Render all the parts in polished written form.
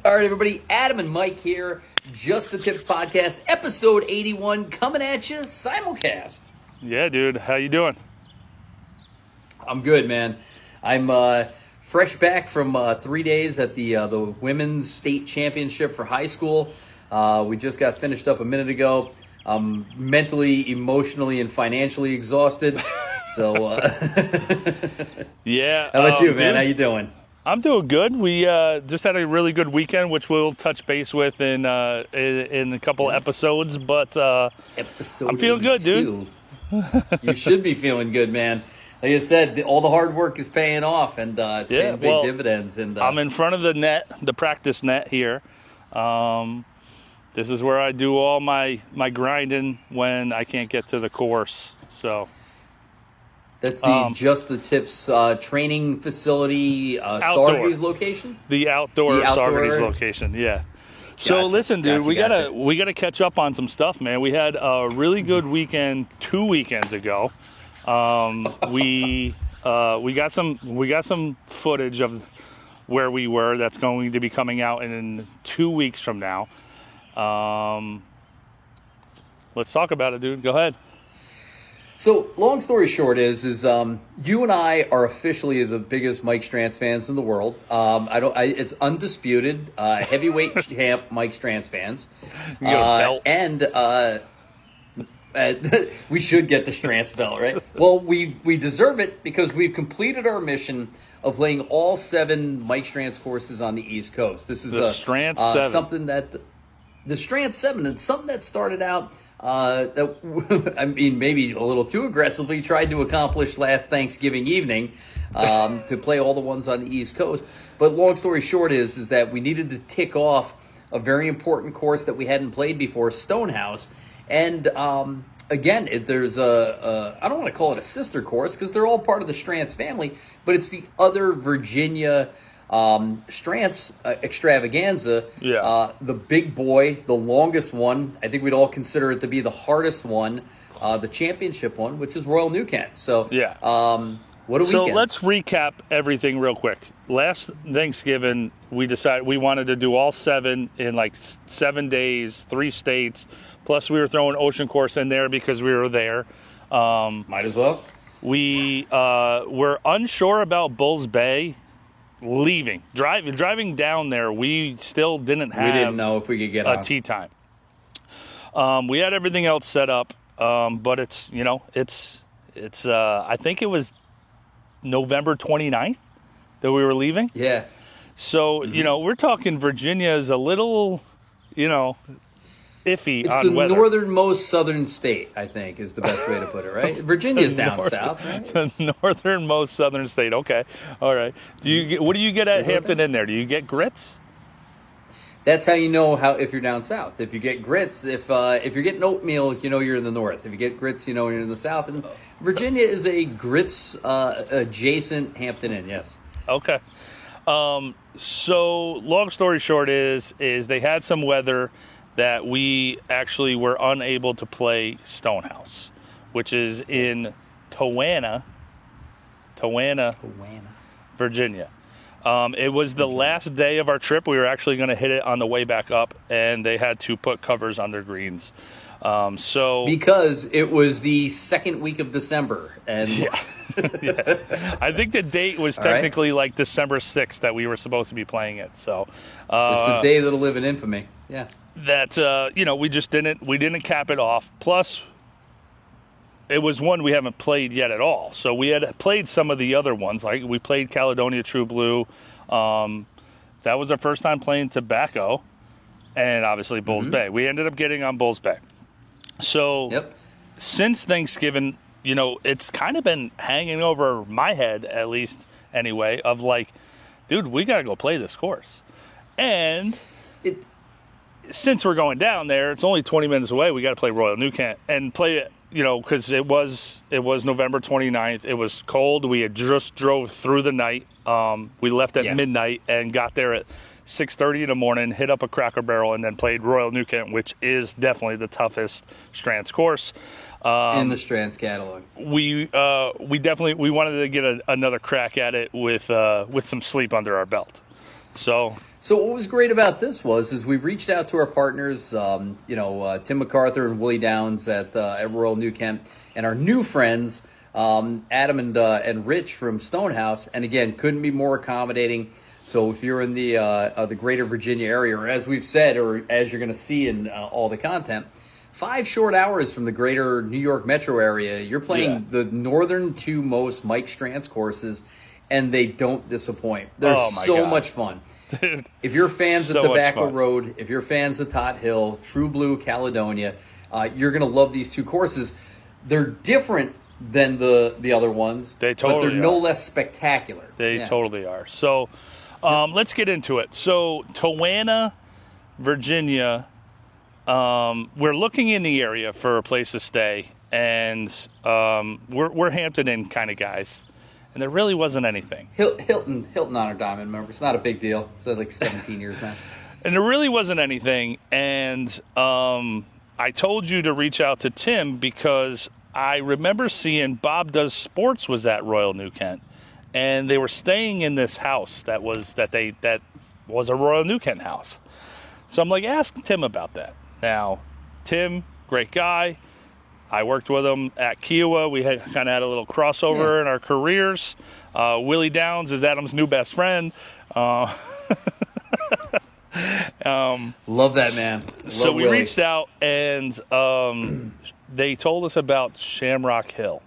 All right, everybody. Adam and Mike here. Just the Tips Podcast, episode 81, coming at you simulcast. Yeah, dude. How you doing? I'm good, man. I'm fresh back from 3 days at the Women's State Championship for high school. We just got finished up a minute ago. I'm mentally, emotionally, and financially exhausted. So, yeah. How about you, man? Dude, How you doing? I'm doing good. We just had a really good weekend, which we'll touch base with in a couple episodes. But Episode I'm feeling good, dude. You should be feeling good, man. Like I said, all the hard work is paying off, and it's paying big dividends. And I'm in front of the net, the practice net here. This is where I do all my grinding when I can't get to the course. So. That's the Just the Tips training facility, Saugerties location? The outdoor Saugerties location, yeah. So listen, dude, we gotta catch up on some stuff, man. We had a really good weekend 2 weekends ago. We got some footage of where we were that's going to be coming out in 2 weeks from now. Let's talk about it, dude. Go ahead. So, long story short is you and I are officially the biggest Mike Strantz fans in the world. It's undisputed, heavyweight champ Mike Strantz fans. You got a belt. And we should get the Strantz belt, right? Well, we deserve it because we've completed our mission of playing all 7 Mike Strantz courses on the East Coast. This is the Strantz 7. Something that the Strantz 7, it's something that started out. Maybe a little too aggressively tried to accomplish last Thanksgiving evening to play all the ones on the East Coast. But long story short is that we needed to tick off a very important course that we hadn't played before, Stonehouse. And again, there's I don't want to call it a sister course because they're all part of the Strantz family, but it's the other Virginia Strantz extravaganza, the big boy, the longest one. I think we'd all consider it to be the hardest one, the championship one, which is Royal New Kent. So, what a weekend. So let's recap everything real quick. Last Thanksgiving, we decided we wanted to do all 7 in like 7 days, 3 states. Plus, we were throwing Ocean Course in there because we were there. Might as well. We were unsure about Bulls Bay. Driving down there, we still didn't know if we could get a tee time. We had everything else set up, but it's I think it was November 29th that we were leaving. Yeah. So, we're talking Virginia is a little, iffy it's on the weather. northernmost southern state, I think, is the best way to put it, right? Virginia's down south, right? The northernmost southern state. Okay. All right. What do you get at Hampton Inn there? Do you get grits? That's how you know if you're down south. If you get grits, if you're getting oatmeal, you know you're in the north. If you get grits, you know you're in the south. And Virginia is a grits adjacent Hampton Inn, yes. Okay. So long story short is they had some weather that we actually were unable to play Stonehouse, which is in Tawana, Virginia. It was the last day of our trip. We were actually going to hit it on the way back up, and they had to put covers on their greens. Because it was the second week of December. And yeah. I think the date was technically like December 6th that we were supposed to be playing it. So it's the day that'll live in infamy. Yeah. That we just didn't cap it off. Plus, it was one we haven't played yet at all. So we had played some of the other ones, like we played Caledonia True Blue. That was our first time playing Tobacco, and obviously Bulls Bay. We ended up getting on Bulls Bay. So since Thanksgiving, it's kind of been hanging over my head, at least anyway, of like, dude, we got to go play this course. And since we're going down there, it's only 20 minutes away. We got to play Royal New Kent and play it, because it was November 29th. It was cold. We had just drove through the night. We left at midnight and got there at 6:30 in the morning, hit up a Cracker Barrel, and then played Royal New Kent, which is definitely the toughest Strantz course. In the Strantz catalog. We wanted to get another crack at it with some sleep under our belt. So what was great about this is we reached out to our partners, Tim MacArthur and Willie Downs at Royal New Kent, and our new friends, Adam and Rich from Stonehouse, and again, couldn't be more accommodating. So if you're in the greater Virginia area, or as we've said, or as you're going to see in all the content, 5 short hours from the greater New York metro area, you're playing the northern 2 most Mike Strantz courses, and they don't disappoint. They're much fun. Dude, if you're fans so of Tobacco fun. Road, if you're fans of Tot Hill, True Blue, Caledonia, you're going to love these 2 courses. They're different than the other ones, They totally but they're no less spectacular. They totally are. So let's get into it. So Towana, Virginia, we're looking in the area for a place to stay, and we're Hampton Inn kind of guys, and there really wasn't anything. Hilton Honor Diamond member. It's not a big deal. It's like 17 years now. And there really wasn't anything, and I told you to reach out to Tim because I remember seeing Bob Does Sports was at Royal New Kent, and they were staying in this house that was a Royal New Kent house. So I'm like, ask Tim about that. Now, Tim, great guy. I worked with him at Kiowa. We kind of had a little crossover in our careers. Willie Downs is Adam's new best friend. Love that man. So we Willie. reached out, and they told us about Shamrock Hill.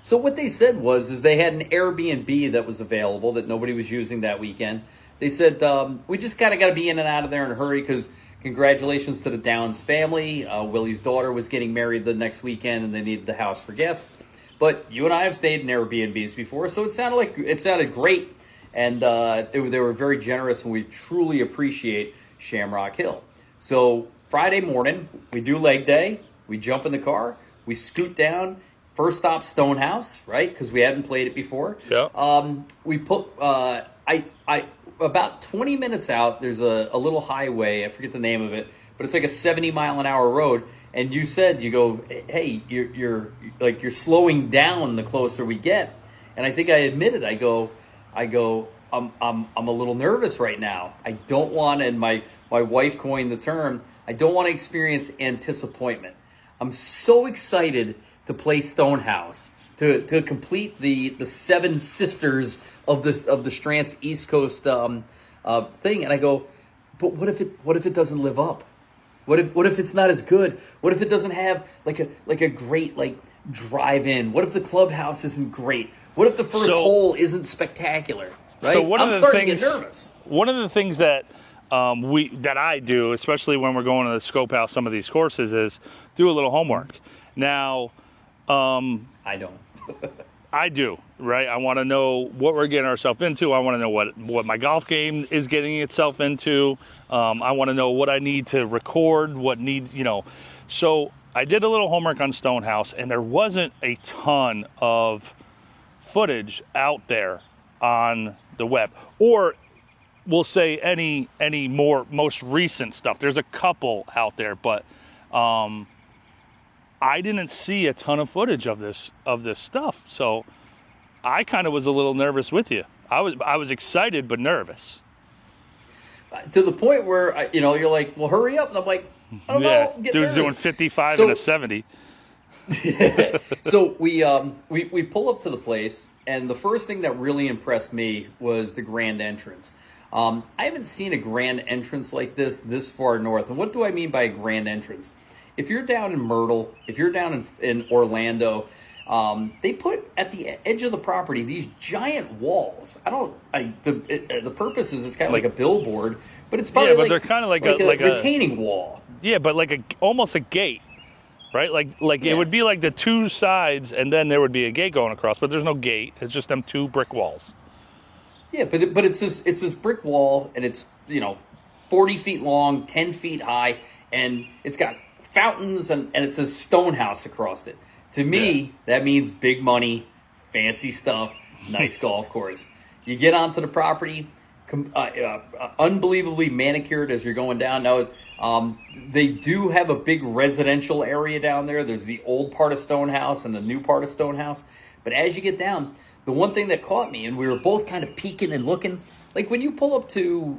So what they said is they had an Airbnb that was available that nobody was using that weekend. They said, we just kind of got to be in and out of there in a hurry because congratulations to the Downs family. Willie's daughter was getting married the next weekend and they needed the house for guests. But you and I have stayed in Airbnbs before, so it sounded great. And they were very generous, and we truly appreciate Shamrock Hill. So Friday morning, we do leg day. We jump in the car. We scoot down. First stop, Stonehouse, right? Because we hadn't played it before. Yeah. We put about 20 minutes out. There's a little highway. I forget the name of it, but it's like a 70-mile-an-hour road. And you said, you go, hey, you're slowing down the closer we get. And I think I admitted, I go, I'm a little nervous right now. I don't want, and my wife coined the term, I don't want to experience anticipation. I'm so excited to play Stonehouse, to complete the 7 sisters of the Strantz East Coast thing. And I go, but what if it doesn't live up? What if it's not as good? What if it doesn't have like a great drive-in? What if the clubhouse isn't great? What if the first hole isn't spectacular? Right? So I'm starting to get nervous. One of the things that I do, especially when we're going to the scope out some of these courses, is do a little homework. Now, I don't. I do, right? I want to know what we're getting ourselves into. I want to know what my golf game is getting itself into. I want to know what I need to record, So I did a little homework on Stonehouse, and there wasn't a ton of footage out there on the web, or we'll say any most recent stuff. There's a couple out there, but I didn't see a ton of footage of this stuff. So I kind of was a little nervous with you. I was excited but nervous. To the point where you're like, well, hurry up, and I'm like, I don't know, I'm getting dude's nervous. doing 55 and a 70. So we pull up to the place, and the first thing that really impressed me was the grand entrance. I haven't seen a grand entrance like this far north. And what do I mean by a grand entrance? If you're down in Myrtle, if you're down in Orlando, they put at the edge of the property these giant walls. The purpose is it's kind of like a billboard, but it's probably but they're kind of like a retaining wall. Yeah, but almost a gate. Right, It would be like the 2 sides, and then there would be a gate going across. But there's no gate; it's just them 2 brick walls. Yeah, but it's this brick wall, and it's 40 feet long, 10 feet high, and it's got fountains, and it says Stonehouse across it. To me, that means big money, fancy stuff, nice golf course. You get onto the property. Unbelievably manicured as you're going down. Now, they do have a big residential area down there. There's the old part of Stonehouse and the new part of Stonehouse. But as you get down, the one thing that caught me, and we were both kind of peeking and looking, like when you pull up to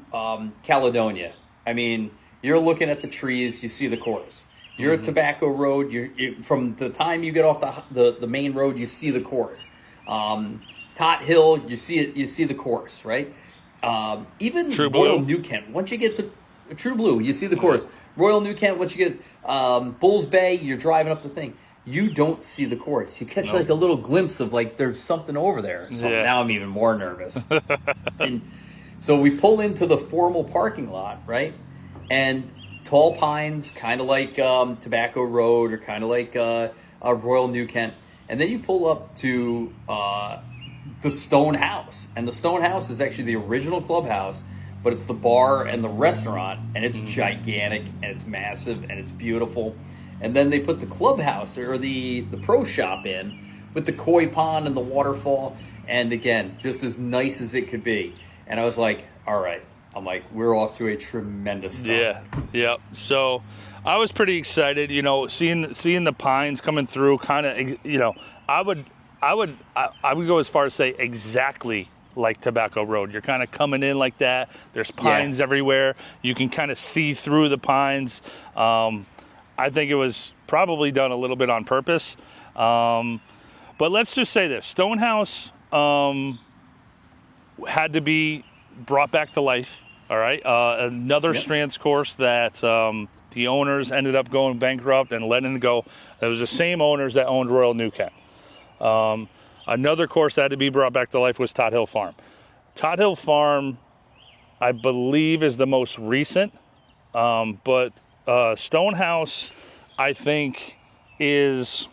Caledonia, I mean, you're looking at the trees, you see the course. You're at Tobacco Road. From the time you get off the main road, you see the course. Tot Hill, you see it. You see the course, right? Even True Royal Blue. New Kent. Once you get to True Blue, you see the course. Royal New Kent. Once you get Bulls Bay, you're driving up the thing. You don't see the course. You catch like a little glimpse of like there's something over there. So now I'm even more nervous. And so we pull into the formal parking lot, right? And tall pines, kind of like Tobacco Road or kind of like Royal New Kent. And then you pull up to the Stonehouse. And the Stonehouse is actually the original clubhouse, but it's the bar and the restaurant, and it's gigantic, and it's massive, and it's beautiful. And then they put the clubhouse or the pro shop in with the koi pond and the waterfall. And again, just as nice as it could be. And I was like, all right. I'm like, we're off to a tremendous start. Yeah. So I was pretty excited, seeing the pines coming through. Kind of, I would go as far as say exactly like Tobacco Road. You're kind of coming in like that. There's pines everywhere. You can kind of see through the pines. I think it was probably done a little bit on purpose. But let's just say this: Stonehouse had to be brought back to life. All right. Another Strantz course that the owners ended up going bankrupt and letting it go. It was the same owners that owned Royal New Kent. Another course that had to be brought back to life was Tot Hill Farm. Tot Hill Farm, I believe, is the most recent. But Stonehouse, I think, is...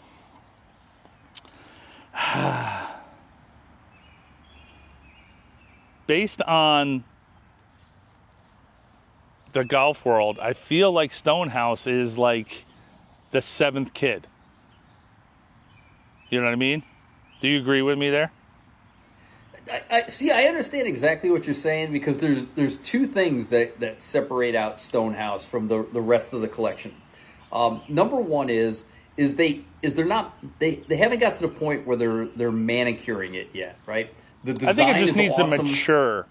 based on the golf world, I feel like Stonehouse is like the seventh kid. You know what I mean? Do you agree with me there? I see. I understand exactly what you're saying because there's two things that separate out Stonehouse from the rest of the collection. Number one is they haven't got to the point where they're manicuring it yet, right? The design I think it just needs awesome. to mature.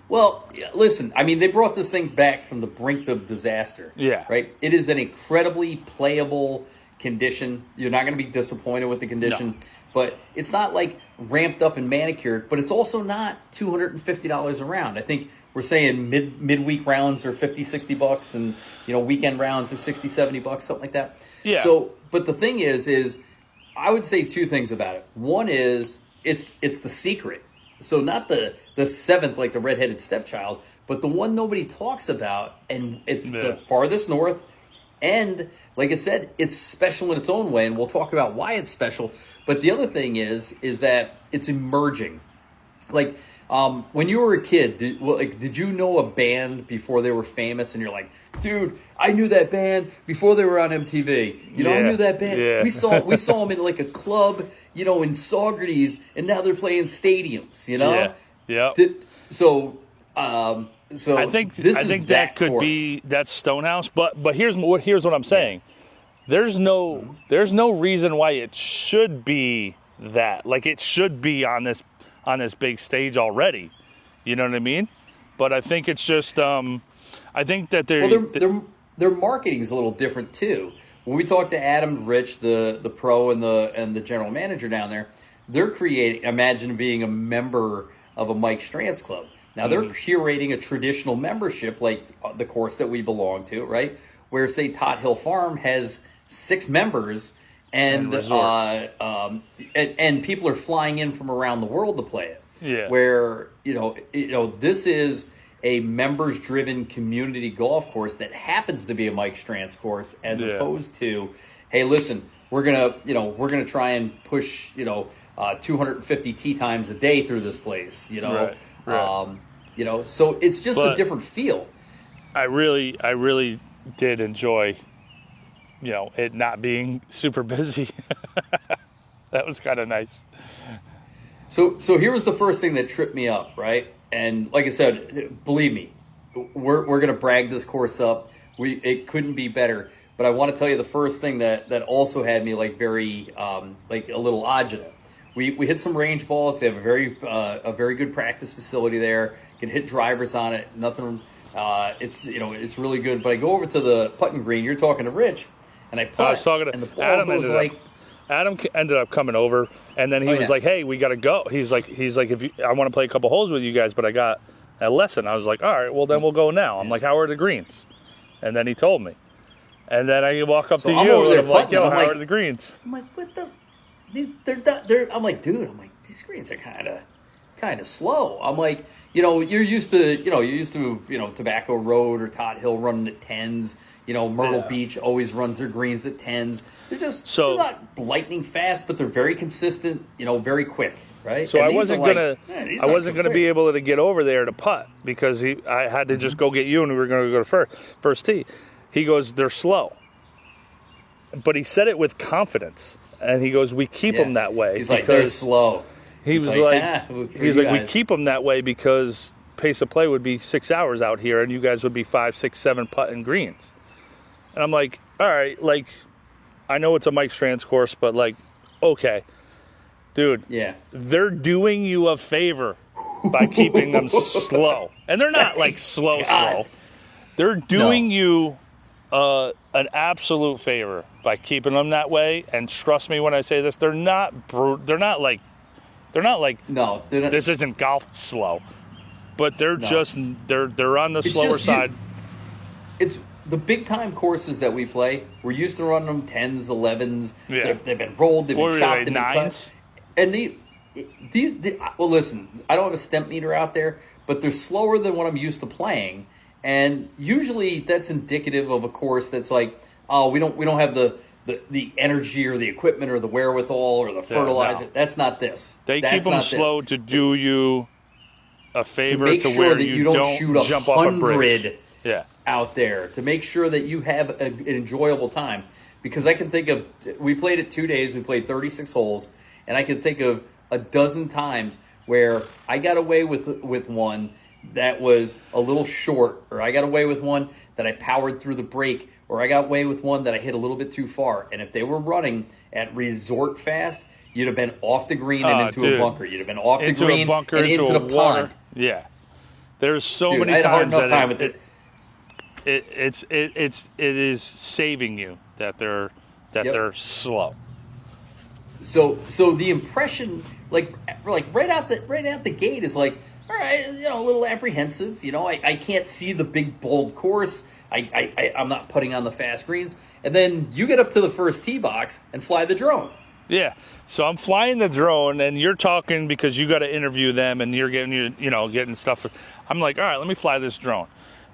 Well, listen, I mean, they brought this thing back from the brink of disaster. Yeah. Right? It is an incredibly playable condition. You're not going to be disappointed with the condition. No. But it's not like ramped up and manicured, but it's also not $250 a round. I think we're saying midweek rounds are $50-$60 and, weekend rounds are $60-$70, something like that. Yeah. So, but the thing is I would say two things about it. One is it's the secret. So not the seventh, like the redheaded stepchild, but the one nobody talks about, and it's the farthest north. And like I said, it's special in its own way, and we'll talk about why it's special. But the other thing is that it's emerging. Like when you were a kid, did you know a band before they were famous? And you're like, dude, I knew that band before they were on MTV. I knew that band. Yeah. We saw them in like a club, in Saugerties, and now they're playing stadiums. Yeah. So I think that could course. be that's Stonehouse. But here's what I'm saying. There's no reason why it should be that. Like it should be on this big stage already. You know what I mean? But I think it's just I think that their marketing is a little different too. When we talked to Adam Rich, the pro and the general manager down there, they're imagine being a member of a Mike Strantz club. Now they're curating a traditional membership like the course that we belong to, right? Where say Tot Hill Farm has 6 members and people are flying in from around the world to play it. Yeah. Where this is a members-driven community golf course that happens to be a Mike Strantz course, as opposed to, hey, listen, we're gonna try and push 250 tee times a day through this place. Right. So it's just a different feel. I really did enjoy, it not being super busy. That was kind of nice. So here was the first thing that tripped me up, right? And like I said, believe me, we're gonna brag this course up. It couldn't be better. But I want to tell you the first thing that also had me like very like a little agita we hit some range balls. They have a very good practice facility there. Can hit drivers on it. Nothing. It's really good. But I go over to the putting green. You're talking to Rich, and I putt. I was talking to and the ball Adam. goes Adam ended up coming over, and then he was like, "Hey, we got to go." He's like, I want to play a couple holes with you guys, but I got a lesson. I was like, "All right, well then we'll go now." I'm like, "How are the greens?" And then he told me, and then I walk up to I'm you, over there and I'm like, "Yo, putting, how are the greens?" I'm like, "What the? They're." I'm like, "Dude, these greens are kind of slow." I'm like, you're used to Tobacco Road or Tot Hill running at 10s. Myrtle Beach always runs their greens at 10s. They're not lightning fast, but they're very consistent, very quick, right? So and I wasn't gonna be able to get over there to putt because I had to just go get you, and we were gonna go to first tee. He goes, "They're slow," but he said it with confidence, and he goes, "We keep them that way." He's like, "They're slow." He was like, "We keep them that way because pace of play would be 6 hours out here, and you guys would be 5, 6, 7 putting greens." And I'm like, "All right, like, I know it's a Mike Strantz course, but like, okay, dude, they're doing you a favor by keeping them slow, and they're not like slow. They're doing you an absolute favor by keeping them that way. And trust me when I say this, they're not like." No, they're not. This isn't golf slow, but they're they're on the slower side. It's the big time courses that we play. We're used to running them 10s, 11s. Yeah. They've been rolled. They've been chopped. They've been 9s. And well, listen, I don't have a stemp meter out there, but they're slower than what I'm used to playing. And usually that's indicative of a course that's like, oh, we don't have the energy or the equipment or the wherewithal or the fertilizer. No. That's not this. They keep them slow to do you a favor to make to sure where that you don't shoot jump off a bridge. Out there, to make sure that you have an enjoyable time. Because I can think of, we played it 2 days, we played 36 holes, and I can think of a dozen times where I got away with one that was a little short, or I got away with one that I powered through the break, or I got away with one that I hit a little bit too far. And if they were running at resort fast, you'd have been off the green and into a bunker. You'd have been off the green and into the pond. Yeah. There's so many times that it is saving you that they're slow. So the impression, like right out the gate is like, all right, a little apprehensive. I can't see the big bold course. I'm not putting on the fast greens. And then you get up to the first tee box and fly the drone. Yeah. So I'm flying the drone, and you're talking because you got to interview them, and you're getting stuff. I'm like, all right, let me fly this drone,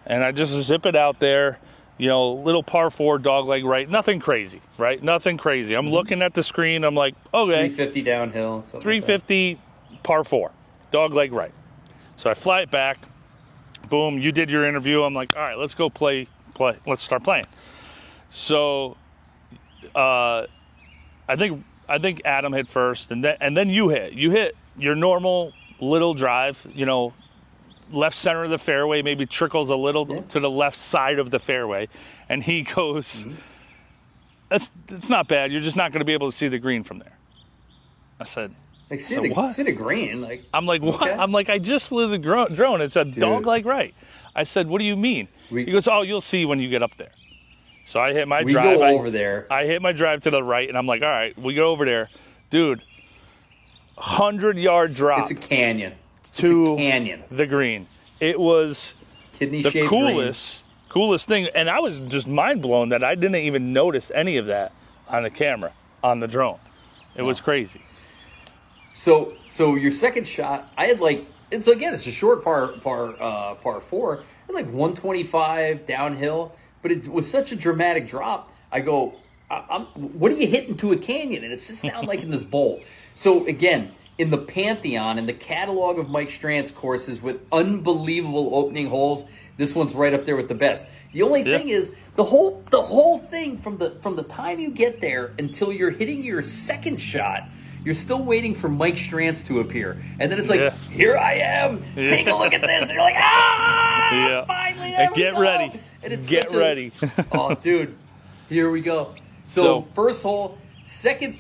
and I just zip it out there. Little par 4 dogleg right, nothing crazy, right? Nothing crazy. I'm looking at the screen. I'm like, okay, 350 downhill, 350 par 4 dogleg right. So I fly it back. Boom, you did your interview. I'm like, all right, let's go play. Let's start playing. So, I think Adam hit first, and then you hit. You hit your normal little drive. Left center of the fairway, maybe trickles a little to the left side of the fairway, and he goes. That's not bad. You're just not going to be able to see the green from there. I said. See the green. I'm like, what? Okay. I'm like, I just flew the drone. It's a dog-leg right. I said, what do you mean? He goes, oh, you'll see when you get up there. So I hit my drive. We go over there. I hit my drive to the right, and I'm like, all right, we go over there. Dude, 100-yard drop. It's a canyon. To the green. It was the coolest thing. And I was just mind-blown that I didn't even notice any of that on the camera, on the drone. It was crazy. So your second shot, I had it's a short par 4, and 125 downhill, but it was such a dramatic drop. I go, what are you hitting to a canyon? And it sits down in this bowl. So again, in the pantheon, in the catalog of Mike Strantz courses with unbelievable opening holes, this one's right up there with the best. The only thing is the whole thing from the time you get there until you're hitting your second shot. You're still waiting for Mike Strantz to appear. And then it's like, here I am. Take a look at this. And you're like, finally, there we go. Ready. And it's get ready. Oh, dude, here we go. So first hole, Second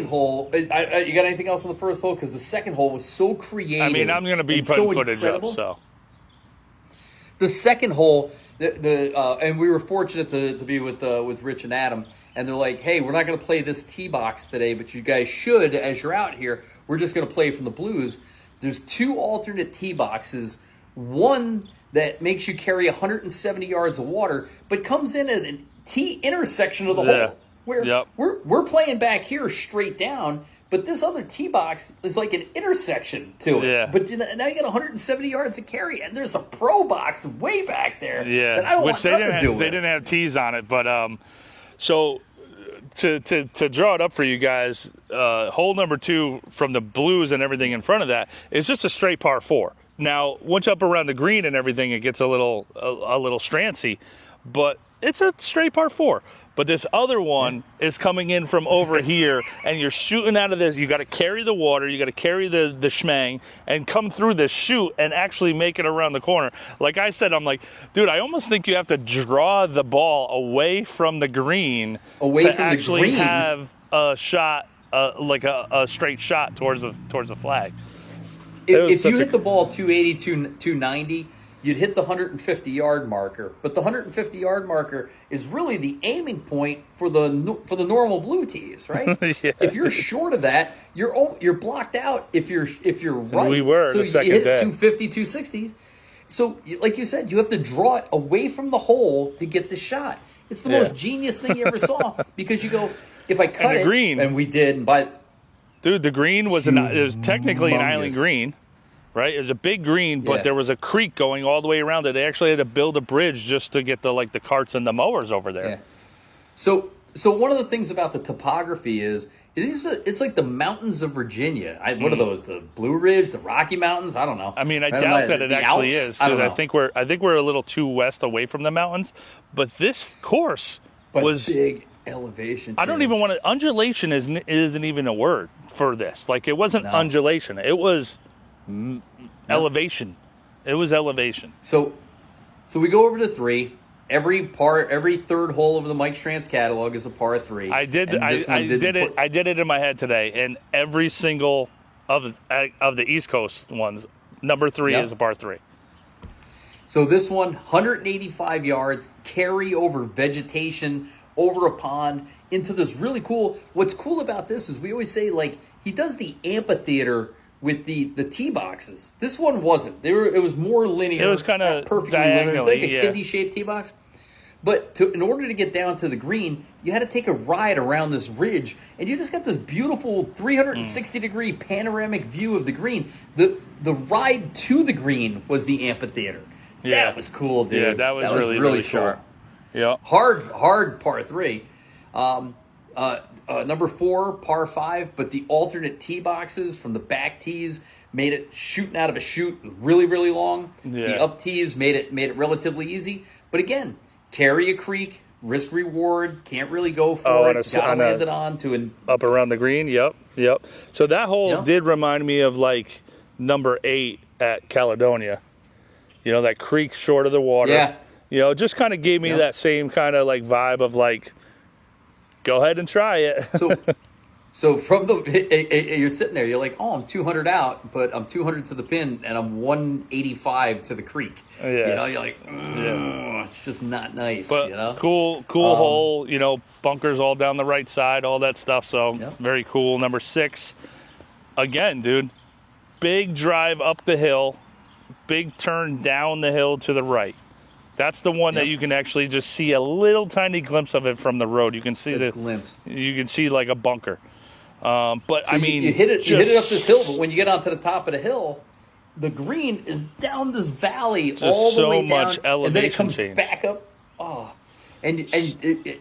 hole. You got anything else on the first hole? Because the second hole was so creative. I mean, I'm going to be and putting so footage incredible. up. So The second hole, and we were fortunate to be with Rich and Adam, and they're like, "Hey, we're not going to play this tee box today, but you guys should as you're out here. We're just going to play from the blues." There's 2 alternate tee boxes. One that makes you carry 170 yards of water, but comes in at a tee intersection of the hole. Where we're playing back here straight down, but this other tee box is like an intersection to it. Yeah. But now you got 170 yards to carry, and there's a pro box way back there. yeah, that I don't which want they nothing didn't to do have, they with. didn't have tees on it, but so to draw it up for you guys, hole number 2 from the blues and everything in front of that is just a straight par 4. Now, once up around the green and everything, it gets a little Strantsy, but it's a straight par 4. But this other one is coming in from over here, and you're shooting out of this. You got to carry the water, you got to carry the schmang, and come through this chute and actually make it around the corner. Like I said, I'm like, dude, I almost think you have to draw the ball away from the green to actually have a shot, like a straight shot towards the flag. If you hit the ball 280, 290, you'd hit the 150-yard marker. But the 150-yard marker is really the aiming point for the normal blue tees, right? Yeah. If you're short of that, you're blocked out. If you're right, we were so the second you hit day. 250, 260. So, like you said, you have to draw it away from the hole to get the shot. It's the most genius thing you ever saw because you go, if I cut it, green, and we did, and by dude, the green was technically an island green. Right, it was a big green, but there was a creek going all the way around it. They actually had to build a bridge just to get the carts and the mowers over there. Yeah. So one of the things about the topography is it's like the mountains of Virginia. What are those? The Blue Ridge, the Rocky Mountains? I don't know. I mean, I doubt that it actually Alps? is because I think we're a little too west away from the mountains. But this course was big elevation. I don't even want to. Undulation isn't even a word for this. Like it wasn't undulation. It was. Elevation. It was elevation. So we go over to 3. Every third hole of the Mike Strantz catalog is a par 3. I did it in my head today, and every single of the East Coast ones, number 3 is a par 3. So this one, 185 yards, carry over vegetation, over a pond, into this really cool. What's cool about this is we always say, like, he does the amphitheater with the tee boxes. This one wasn't. It was more linear. It was kind of perfectly linear. It was like a yeah. kidney-shaped tee box. But in order to get down to the green, you had to take a ride around this ridge, and you just got this beautiful 360-degree panoramic view of the green. The ride to the green was the amphitheater. Yeah. That was cool, dude. Yeah, that was really sharp. Cool. Yeah. Hard par 3. Number 4, par 5, but the alternate tee boxes from the back tees made it shooting out of a chute really, really long. Yeah. The up tees made it relatively easy. But again, carry a creek, risk reward, can't really go for it. Gotta land it on to an up around the green. Yep. So that hole did remind me of like number 8 at Caledonia. You know, that creek short of the water. Yeah. You know, just kind of gave me that same kind of like vibe of like, go ahead and try it. So from you're sitting there, you're like, oh, I'm 200 out, but I'm 200 to the pin, and I'm 185 to the creek. Yeah. You know, you're like, it's just not nice. But you know, cool hole. You know, bunkers all down the right side, all that stuff. So very cool. Number 6, again, dude, big drive up the hill, big turn down the hill to the right. That's the one that you can actually just see a little tiny glimpse of it from the road. You can see the glimpse. You can see like a bunker. But so I mean, you hit it up this hill, but when you get onto the top of the hill, the green is down this valley all the way down, much elevation and then it comes change. back up. Oh, and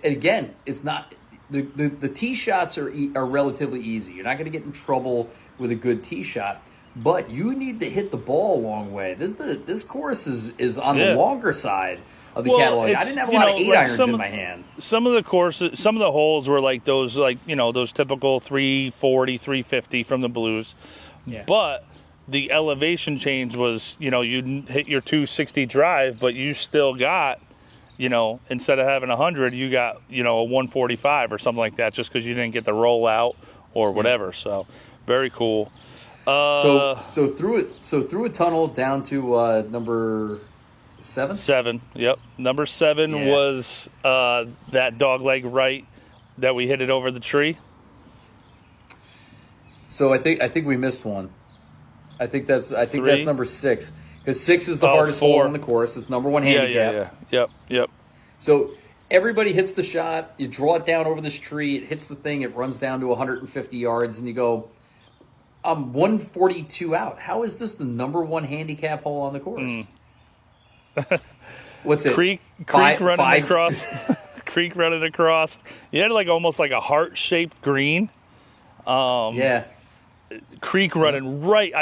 again, it's not the tee shots are relatively easy. You're not going to get in trouble with a good tee shot. But you need to hit the ball a long way. This course is on the longer side of the catalog. I didn't have a lot of 8-irons in my hand. Some of the courses, some of the holes were like those, those typical 340, 350 from the blues. Yeah. But the elevation change was, you hit your 260 drive, but you still got, instead of having 100, you got, a 145 or something like that, just because you didn't get the roll out or whatever. So very cool. So through a tunnel down to number 7. 7. Yep. Number 7 was that dog leg right that we hit it over the tree. So I think we missed one. I think that's number 6, because 6 is the hardest 4 hole on the course. It's number 1 handicap. Yeah. Yep. So everybody hits the shot. You draw it down over this tree. It hits the thing. It runs down to 150 yards, and you go, I'm 142 out. How is this the number 1 handicap hole on the course? What's it? Creek running across. Creek running across. You had almost like a heart-shaped green. Creek running right.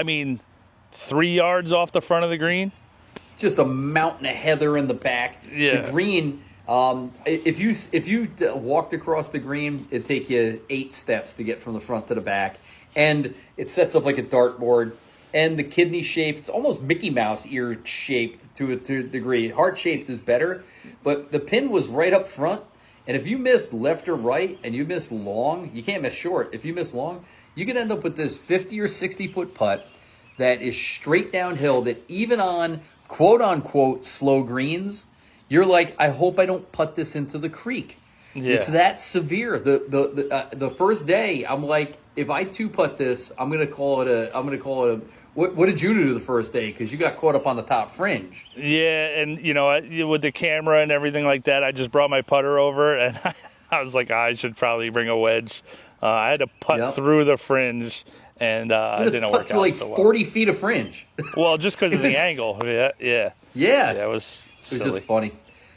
3 yards off the front of the green. Just a mountain of heather in the back. Yeah. The green. If you walked across the green, it'd take you 8 steps to get from the front to the back, and it sets up like a dartboard. And the kidney shape, it's almost Mickey Mouse ear shaped to a degree. Heart shaped is better, but the pin was right up front. And if you missed left or right and you missed long, you can't miss short. If you miss long, you can end up with this 50 or 60 foot putt that is straight downhill, that even on quote unquote slow greens, you're like, I hope I don't putt this into the creek. Yeah. It's that severe. The first day, I'm like, if I 2-putt this, I'm gonna call it a. What did you do the first day? Because you got caught up on the top fringe. Yeah, and with the camera and everything like that, I just brought my putter over, and I was like, I should probably bring a wedge. I had to putt through the fringe, and it didn't work out so well. 40 feet of fringe. Well, just because of the angle. Yeah. It was silly. It was just funny.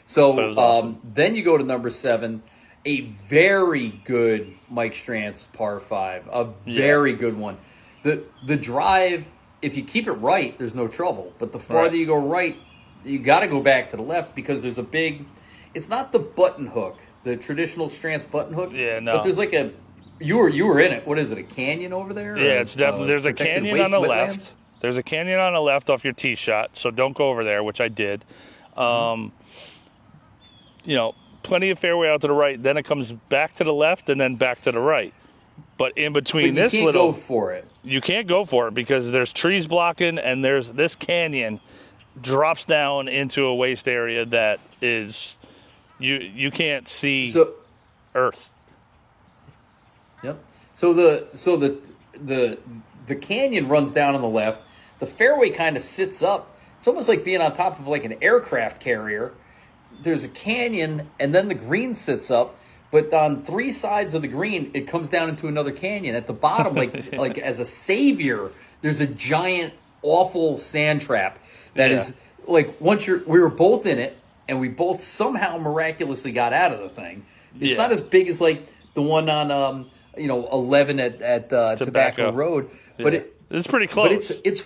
So awesome. Then you go to number 7, a very good Mike Strantz par 5, a very good one. The drive, if you keep it right, there's no trouble. But the farther you go right, you got to go back to the left, because there's a big. It's not the button hook, the traditional Strantz button hook. Yeah, no. But there's like a. You were in it. What is it? A canyon over there? Yeah, it's definitely. There's a canyon on the left. There's a canyon on the left off your tee shot, so don't go over there, which I did. Plenty of fairway out to the right. Then it comes back to the left and then back to the right. But in between you can't go for it. You can't go for it because there's trees blocking, and there's this canyon drops down into a waste area that is you can't see earth. Yep. So the canyon runs down on the left. The fairway kind of sits up. It's almost like being on top of like an aircraft carrier. There's a canyon, and then the green sits up. But on 3 sides of the green, it comes down into another canyon. At the bottom, like as a savior, there's a giant, awful sand trap that is like we were both in it, and we both somehow miraculously got out of the thing. It's not as big as like the one on 11 at Tobacco Road, but it's pretty close. But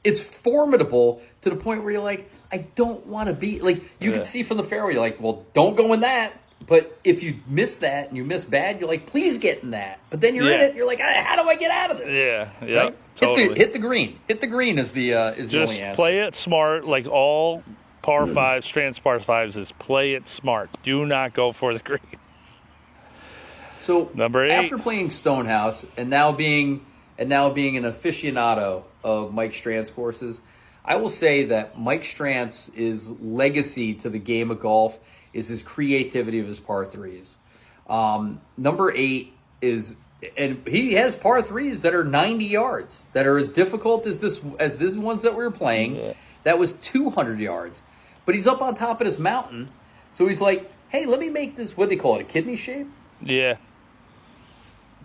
it's formidable to the point where you're like, I don't want to be like. You can see from the fairway, you're like, well, don't go in that. But if you miss that and you miss bad, you're like, please get in that. But then you're in it. You're like, how do I get out of this? Yeah, right? Totally. Hit the green. Hit the green is the is the only answer. Just play it smart, like all par 5, Strantz par 5s is play it smart. Do not go for the green. So number 8, after playing Stonehouse and now being an aficionado of Mike Strantz courses, I will say that Mike Strantz's legacy to the game of golf is his creativity of his par 3s. Number 8 is, and he has par 3s that are 90 yards, that are as difficult as this ones that we were playing. Yeah. That was 200 yards. But he's up on top of this mountain, so he's like, hey, let me make this, what do they call it, a kidney shape? Yeah.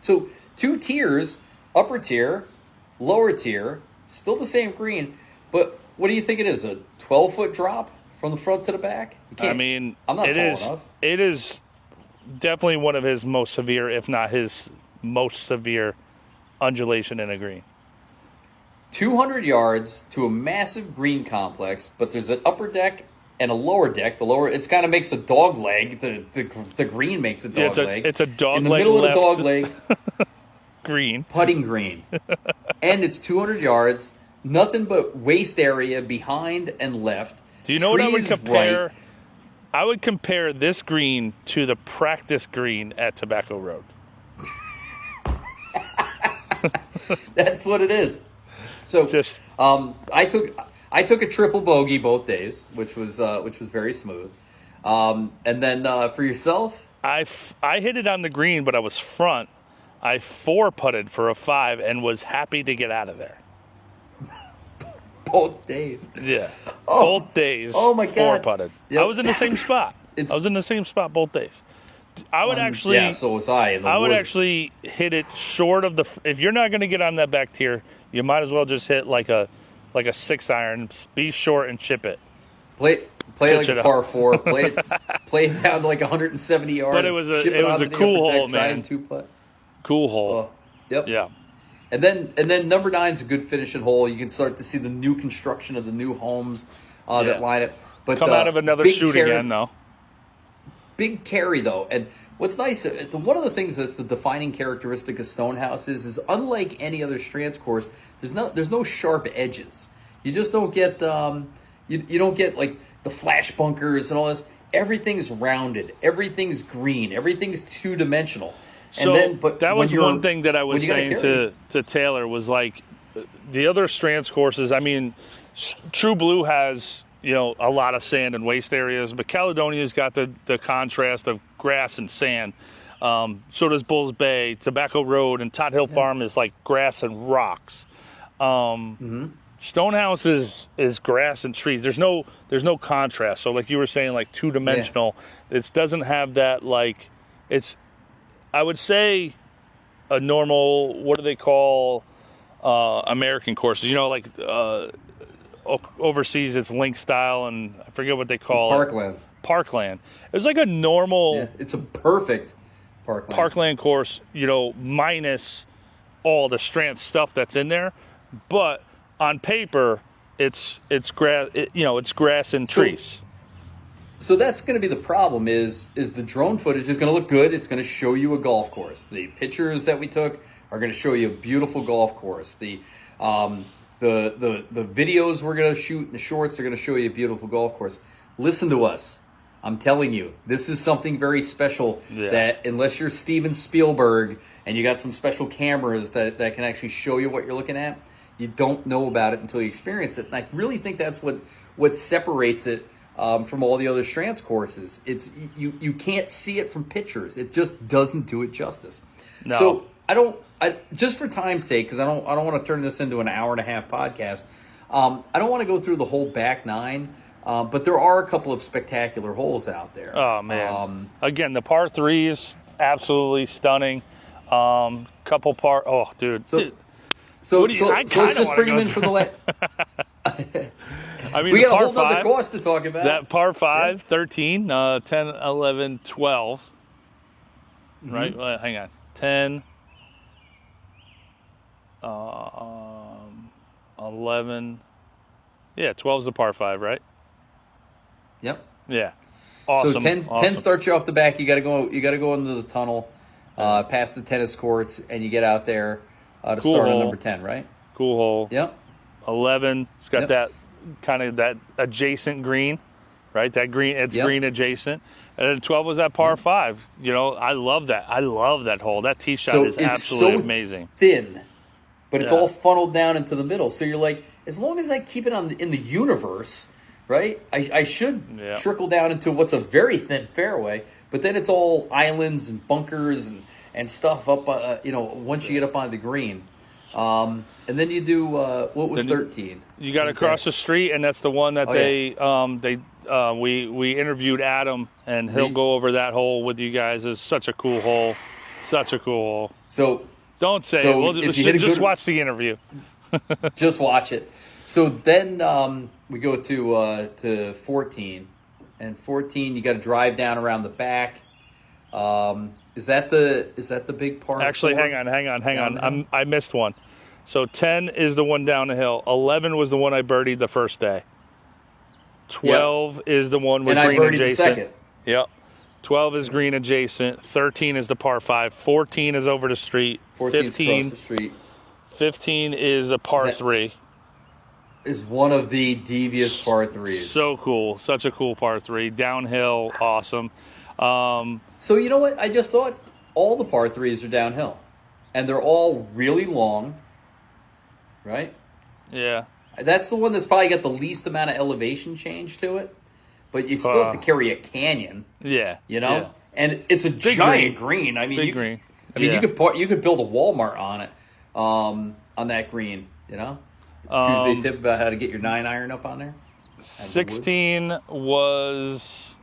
So 2 tiers, upper tier, lower tier, still the same green, but what do you think it is, a 12-foot drop from the front to the back? I mean, I'm not tall enough. It is definitely one of his most severe, if not his most severe, undulation in a green. 200 yards to a massive green complex, but there's an upper deck and a lower deck. The lower, it kind of makes a dog leg. The green makes a dog leg. It's a dog leg. In the middle of the dog leg, green. Putting green. And it's 200 yards, nothing but waste area behind and left. Do you know what I would compare? Right. I would compare this green to the practice green at Tobacco Road. That's what it is. So Just I took a triple bogey both days, which was very smooth. And then for yourself, I hit it on the green, but I was front. I 4-putted for a 5 and was happy to get out of there. both days. Yeah. Oh. Both days. Oh my God. 4-putted. Yep. I was in the same spot. I was in the same spot both days. I would actually. Yeah, so was I. In the I would woods. actually hit it short of the. If you're not going to get on that back tier, you might as well just hit like a 6-iron. Be short and chip it. Play like it a up. par 4. Play it down to like 170 yards. But it was chip a onto the cool upper deck, hole, try man. and 2-putt. Cool hole. Oh, yep. Yeah. And then number 9 is a good finishing hole. You can start to see the new construction of the new homes that line it. But Come out of another shoot again, though. Big carry, though. And what's nice, one of the things that's the defining characteristic of Stonehouse is unlike any other Strantz course, there's no sharp edges. You just don't get you don't get like the flash bunkers and all this. Everything's rounded. Everything's green. Everything's 2-dimensional. So but that was one thing that I was when you gotta saying to Taylor was like the other Strantz courses. I mean, True Blue has a lot of sand and waste areas, but Caledonia's got the contrast of grass and sand. So does Bulls Bay, Tobacco Road, and Todd Hill Farm is like grass and rocks. Stonehouse is grass and trees. There's no contrast. So like you were saying, like 2-dimensional. Yeah. It doesn't have that like it's. I would say a normal. What do they call American courses? Like overseas it's link style, and I forget what they call Parkland. it. Parkland. It was like a normal. Yeah, it's a perfect Parkland course. Minus all the Strantz stuff that's in there, but on paper, it's grass. It's grass and trees. So that's going to be the problem. Is the drone footage is going to look good? It's going to show you a golf course. The pictures that we took are going to show you a beautiful golf course. The videos we're going to shoot and the shorts are going to show you a beautiful golf course. Listen to us. I'm telling you, this is something very special that unless you're Steven Spielberg and you got some special cameras that can actually show you what you're looking at, you don't know about it until you experience it. And I really think that's what separates it from all the other Strantz courses. It's you can't see it from pictures. It just doesn't do it justice. No. So I just for time's sake, because I don't want to turn this into an hour-and-a-half podcast. I don't want to go through the whole back 9, but there are a couple of spectacular holes out there. Oh man! Again, the par 3s absolutely stunning. Couple par. Oh, dude. So let's just bring them in for the last. I mean, we got a whole par 5, other course to talk about. That par 5, 13, 10, 11, 12. Right? Well, hang on. 10, 11. Yeah, 12 is the par 5, right? Yep. Yeah. Awesome. So 10 starts you off the back. You got to go into the tunnel, past the tennis courts, and you get out there to cool start hole. on number 10, right? Cool hole. Yep. 11. It's got that kind of that adjacent green, right? That green. It's green adjacent. And then 12 was that par 5. I love that. I love that hole. That tee shot is absolutely amazing. Thin, but it's all funneled down into the middle. So you're like, as long as I keep it in the universe, right? I should trickle down into what's a very thin fairway, but then it's all islands and bunkers and stuff up. Once you get up on the green, and then you do what was 13? You got to cross the street, and that's the one that we interviewed Adam, and he'll go over that hole with you guys. It's such a cool hole, such a cool hole. So don't say it. We'll just watch the interview. Just watch it. So then we go to 14, and 14 you got to drive down around the back. Is that the big part? Actually, hang on. I missed one. So 10 is the one down the hill. 11 was the one I birdied the first day. 12 is the one with green adjacent. The second. Yep. 12 is green adjacent. 13 is the par 5. 14 is over the street. 14 is across the street. 15 is a par 3. is one of the devious par threes. So cool. Such a cool par 3. Downhill, awesome. So you know what? I just thought all the par threes are downhill. And they're all really long, right? Yeah. That's the one that's probably got the least amount of elevation change to it. But you still have to carry a canyon. Yeah. You know? Yeah. And it's a Big giant green. I mean, Big green. I mean, Yeah. you could build a Walmart on it, on that green, you know? Tuesday tip about how to get your 9-iron up on there? 16 was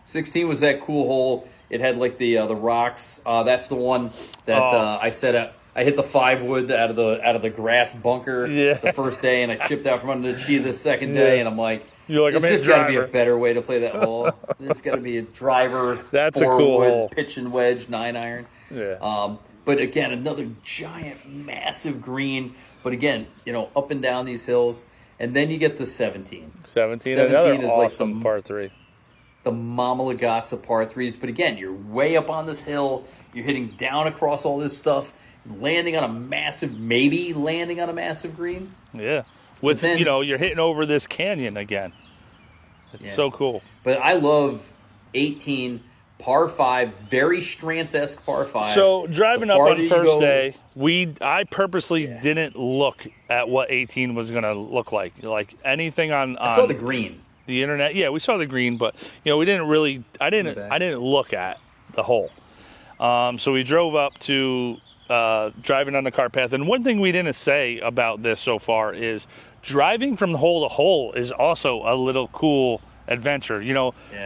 16 was that cool hole. It had like the rocks. That's the one that I set I hit the 5-wood out of the grass bunker the first day, and I chipped out from under the tree the second day, and I'm like, you're like, there's just got to be a better way to play that hole. There's got to be a driver. That's a cool hole. Pitch and wedge 9-iron. Yeah. But again, another giant, massive green. But again, up and down these hills, and then you get to 17. 17 another is awesome like par 3. the Mama Lagazza par 3s. But again, you're way up on this hill. You're hitting down across all this stuff, landing on a massive green. Yeah. With you're hitting over this canyon again. It's so cool. But I love 18 par 5, very Strantz-esque par 5. So driving up on first day, I purposely didn't look at what 18 was going to look like. Like anything on I saw the green. The internet. Yeah, we saw the green, but we didn't really. I didn't look at the hole. So we drove up to driving on the cart path, and one thing we didn't say about this so far is driving from hole to hole is also a little cool adventure.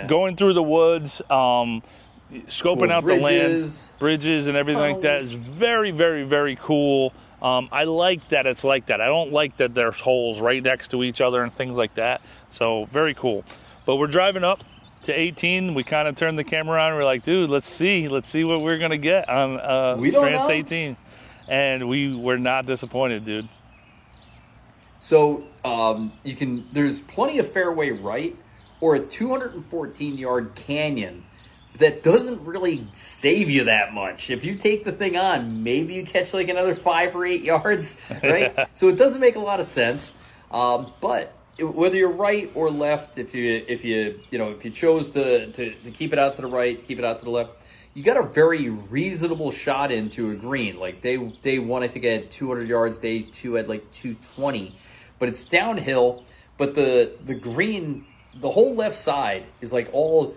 Going through the woods, scoping out the land, bridges, and everything like that is very, very, very cool. I like that it's like that. I don't like that there's holes right next to each other and things like that. So very cool. But we're driving up to 18. We kind of turned the camera on. We're like, dude, let's see what we're gonna get on Strantz 18. And we were not disappointed, dude. So there's plenty of fairway right, or a 214-yard canyon that doesn't really save you that much. If you take the thing on, maybe you catch like another 5 or 8 yards, right? So it doesn't make a lot of sense. But whether you're right or left, if you chose to keep it out to the right, keep it out to the left, you got a very reasonable shot into a green. Like day one, I think I had 200 yards. Day 2 had like 220, but it's downhill. But the green, the whole left side is like all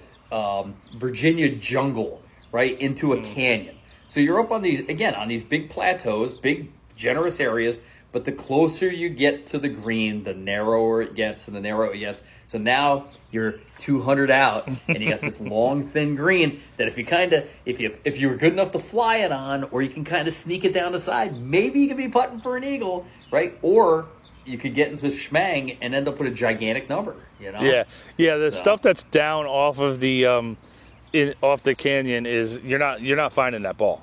Virginia jungle, right, into a canyon. So you're up on these big plateaus, big generous areas, but the closer you get to the green, the narrower it gets and the narrower it gets. So now you're 200 out and you got this long thin green that if you were good enough to fly it on, or you can kind of sneak it down the side, maybe you could be putting for an eagle, right? Or you could get into schmang and end up with a gigantic number, Yeah. The stuff that's down off of the off the canyon is you're not finding that ball.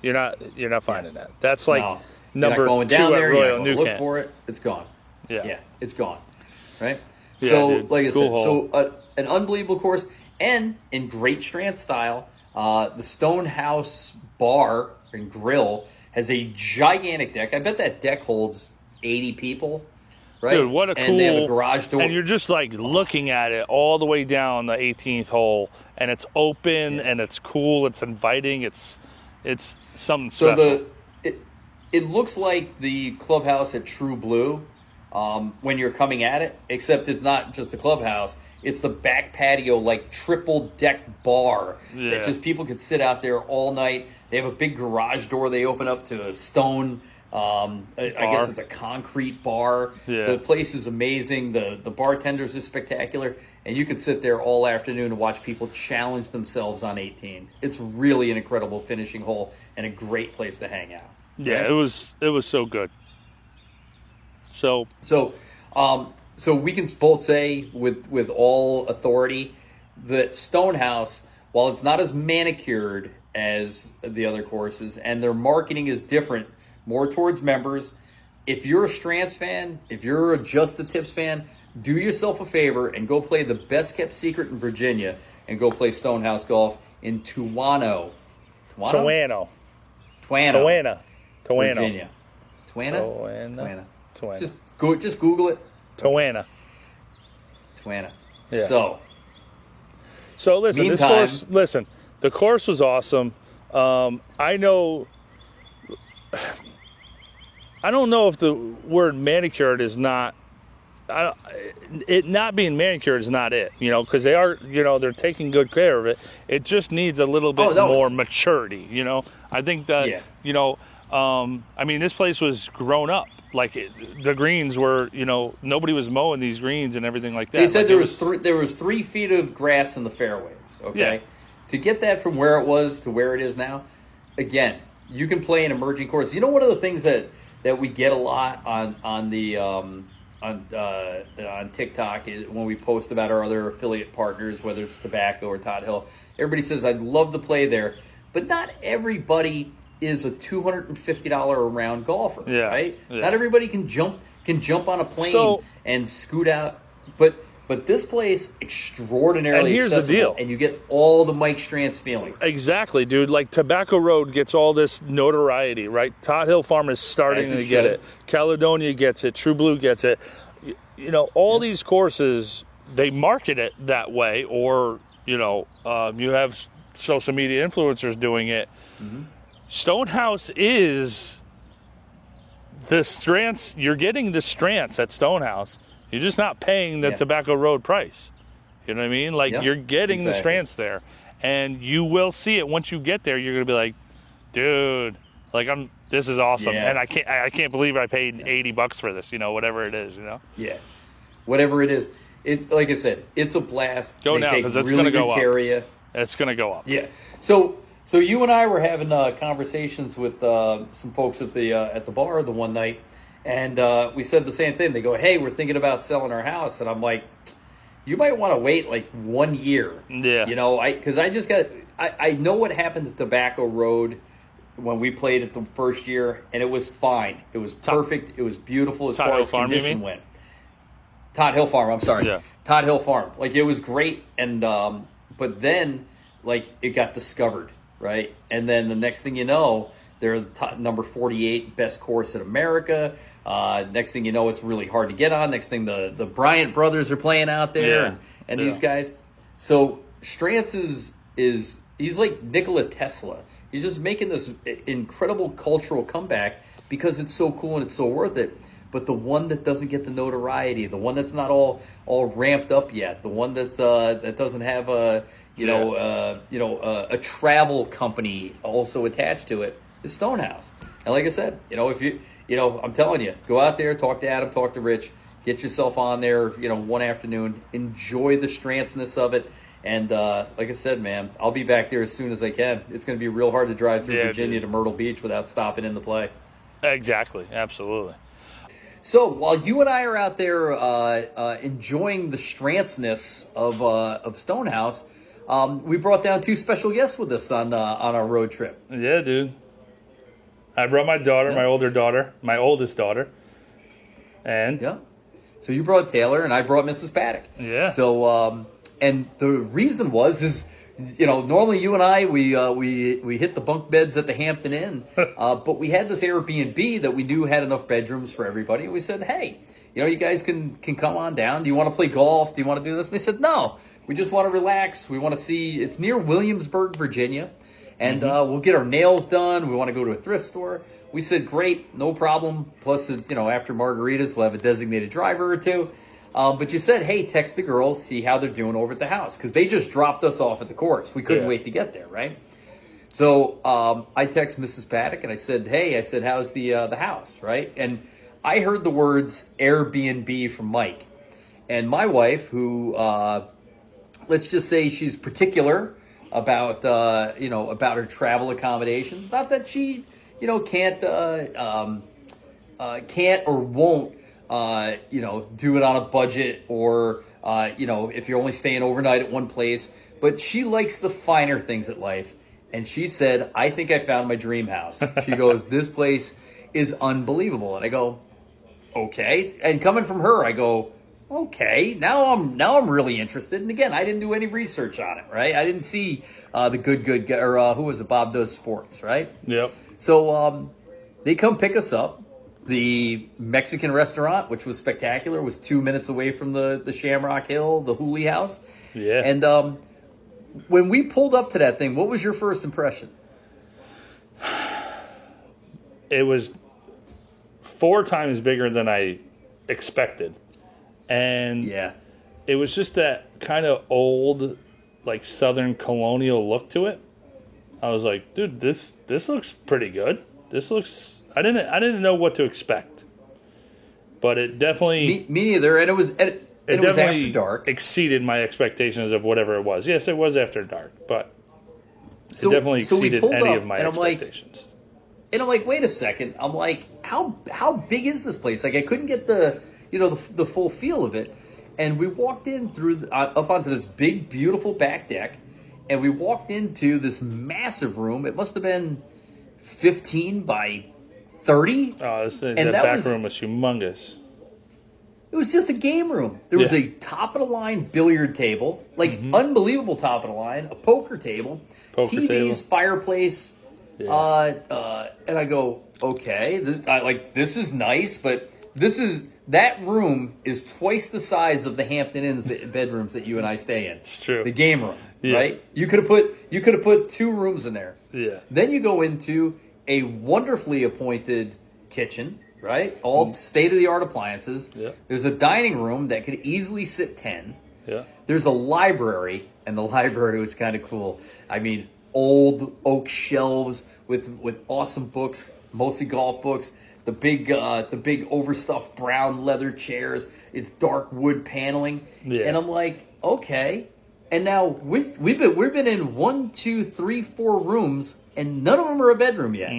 You're not finding that. That's like number going 2 down at there, Royal New New look for it. It's gone. Yeah, it's gone. Right. Yeah, so, dude. like I Cool said, an unbelievable course, and in great Strantz style, the Stonehouse bar and grill has a gigantic deck. I bet that deck holds 80 people. Right? Dude, what a cool... And they have a garage door. And you're just like looking at it all the way down the 18th hole, and it's open, and it's cool, it's inviting, it's something special. So it looks like the clubhouse at True Blue when you're coming at it, except it's not just the clubhouse. It's the back patio, like triple deck bar that just people could sit out there all night. They have a big garage door they open up to a stone... I guess it's a concrete bar. Yeah. The place is amazing. The bartenders are spectacular. And you could sit there all afternoon and watch people challenge themselves on 18. It's really an incredible finishing hole and a great place to hang out. Yeah, right? It was so good. So we can both say with all authority that Stonehouse, while it's not as manicured as the other courses, and their marketing is different, more towards members. If you're a Strantz fan, if you're a Just the Tips fan, do yourself a favor and go play the best kept secret in Virginia and go play Stonehouse Golf in Towano. Toano. Virginia. Toano. Just Google it. Toano. Yeah. So listen, Meantime, this course. Listen, the course was awesome. I know. I don't know if the word manicured is not. It not being manicured is not it, because they are, they're taking good care of it. It just needs a little bit more maturity, I think that, I mean, this place was grown up. Like the greens were, nobody was mowing these greens and everything like that. They said there was 3 feet of grass in the fairways. Okay, Yeah. To get that from where it was to where it is now, again, you can play an emerging course. One of the things that we get a lot on TikTok is when we post about our other affiliate partners, whether it's Tobacco or Todd Hill. Everybody says I'd love to play there, but not everybody is a $250 a round golfer, right? Yeah. Not everybody can jump on a plane and scoot out, but this place extraordinarily and here's accessible, the deal. and you get all the Mike Strantz feeling. Exactly, dude. Like Tobacco Road gets all this notoriety, right? Todd Hill Farm is starting to get it. Caledonia gets it. True Blue gets it. All these courses, they market it that way, or you have social media influencers doing it. Mm-hmm. Stonehouse is the Strantz. You're getting the Strantz at Stonehouse. You're just not paying the Tobacco Road price. You know what I mean? Like you're getting the Strantz there, and you will see it once you get there. You're gonna be like, dude, like this is awesome, and I can't believe I paid $80 for this. Whatever it is. Yeah, whatever it is. It like I said, it's a blast. Go now because it's gonna go up. It's gonna go up. Yeah. So you and I were having conversations with some folks at the bar the one night, and we said the same thing. They go, "Hey, we're thinking about selling our house," and I'm like, "You might want to wait like 1 year." Yeah. Because I know what happened at Tobacco Road when we played it the first year, and it was fine. It was perfect. It was beautiful as far as condition went. Todd Hill Farm. I'm sorry. Yeah. Todd Hill Farm. Like it was great, and but then like it got discovered. Right, and then the next thing you know, they're the top, number 48 best course in America. Next thing you know, it's really hard to get on. Next thing, the Bryant brothers are playing out there, and these guys. So Strantz he's like Nikola Tesla. He's just making this incredible cultural comeback because it's so cool and it's so worth it. But the one that doesn't get the notoriety, the one that's not all ramped up yet, the one that doesn't have a travel company also attached to it is Stonehouse. And like I said, if I'm telling you, go out there, talk to Adam, talk to Rich, get yourself on there, one afternoon, enjoy the Stranzness of it. And like I said, man, I'll be back there as soon as I can. It's going to be real hard to drive through Virginia to Myrtle Beach without stopping in the play. Exactly. Absolutely. So while you and I are out there enjoying the Stranzness of Stonehouse, we brought down 2 special guests with us on our road trip. Yeah, dude. I brought my daughter, my oldest daughter, and So you brought Taylor, and I brought Mrs. Paddock. Yeah. So and the reason is normally you and I we hit the bunk beds at the Hampton Inn, but we had this Airbnb that we knew had enough bedrooms for everybody. And we said, hey, you guys can come on down. Do you want to play golf? Do you want to do this? And they said, no, we just want to relax. We want to see. It's near Williamsburg, Virginia, and we'll get our nails done. We want to go to a thrift store. We said, great, no problem. Plus, after margaritas, we'll have a designated driver or two. But you said, hey, text the girls, see how they're doing over at the house. Because they just dropped us off at the course. We couldn't wait to get there, right? So I text Mrs. Paddock, and I said, hey, how's the house, right? And I heard the words Airbnb from Mike. And my wife, who, let's just say she's particular about her travel accommodations. Not that she, can't or won't, do it on a budget or, if you're only staying overnight at one place. But she likes the finer things at life. And she said, I think I found my dream house. She goes, this place is unbelievable. And I go, okay. And coming from her, I go, okay, now I'm really interested. And again, I didn't do any research on it, right? I didn't see the good guy, or who was it? Bob Does Sports, right? Yep. So they come pick us up. The Mexican restaurant, which was spectacular, was 2 minutes away from the Shamrock Hill, the Hooley House. Yeah. And when we pulled up to that thing, what was your first impression? It was 4 times bigger than I expected. And Yeah. it was just that kind of old, like Southern colonial look to it. I was like, dude, this looks pretty good. This looks. I didn't know what to expect, but it definitely. Me neither. And it was. It was definitely after dark. exceeded my expectations of whatever it was. Yes, it was after dark, but it definitely exceeded any of my expectations. And I'm like, wait a second. I'm like, how big is this place? Like, I couldn't get the full feel of it. And we walked in through up onto this big, beautiful back deck, and we walked into this massive room. It must have been 15 by 30. Oh, that back room was humongous. It was just a game room. There was a top-of-the-line billiard table, like unbelievable top-of-the-line, a poker table, TVs, fireplace. Yeah. And I go, okay, this is nice, but that room is twice the size of the Hampton Inn's bedrooms that you and I stay in. It's true. The game room, right? You could have put 2 rooms in there. Yeah. Then you go into a wonderfully appointed kitchen, right? All state-of-the-art appliances. Yeah. There's a dining room that could easily sit 10. Yeah. There's a library, and the library was kind of cool. I mean, old oak shelves with awesome books, mostly golf books. The big overstuffed brown leather chairs. It's dark wood paneling, and I'm like, okay. And now we've been in 1, 2, 3, 4 rooms, and none of them are a bedroom yet.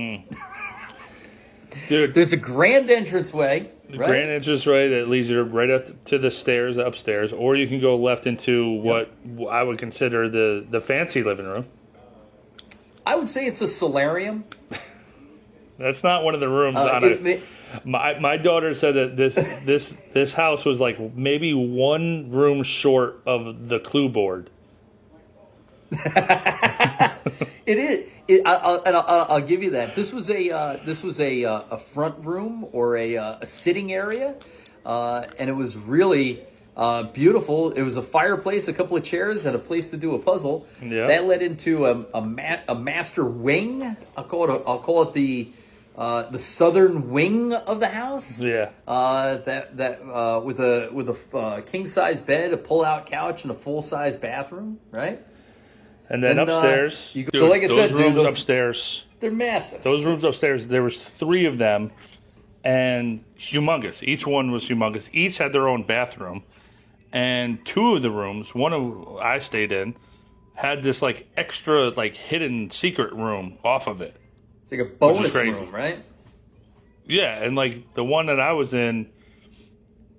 Dude, there's a grand entranceway. Grand entranceway that leads you right up to the stairs upstairs, or you can go left into what I would consider the fancy living room. I would say it's a solarium. That's not one of the rooms on it. My daughter said that this house was like maybe 1 room short of the clue board. It is. I'll give you that. This was a front room or a sitting area, and it was really beautiful. It was a fireplace, a couple of chairs, and a place to do a puzzle. Yeah. That led into a master wing. I'll call it the southern wing of the house. Yeah. With a king size bed, a pull out couch, and a full size bathroom. Right. And then upstairs, so like I said, rooms upstairs, they're massive. Those rooms upstairs, there was 3 of them, and humongous. Each one was humongous. Each had their own bathroom, and 2 of the rooms, one of I stayed in, had this like extra like hidden secret room off of it. It's like a bonus room, right? Yeah, and like the one that I was in,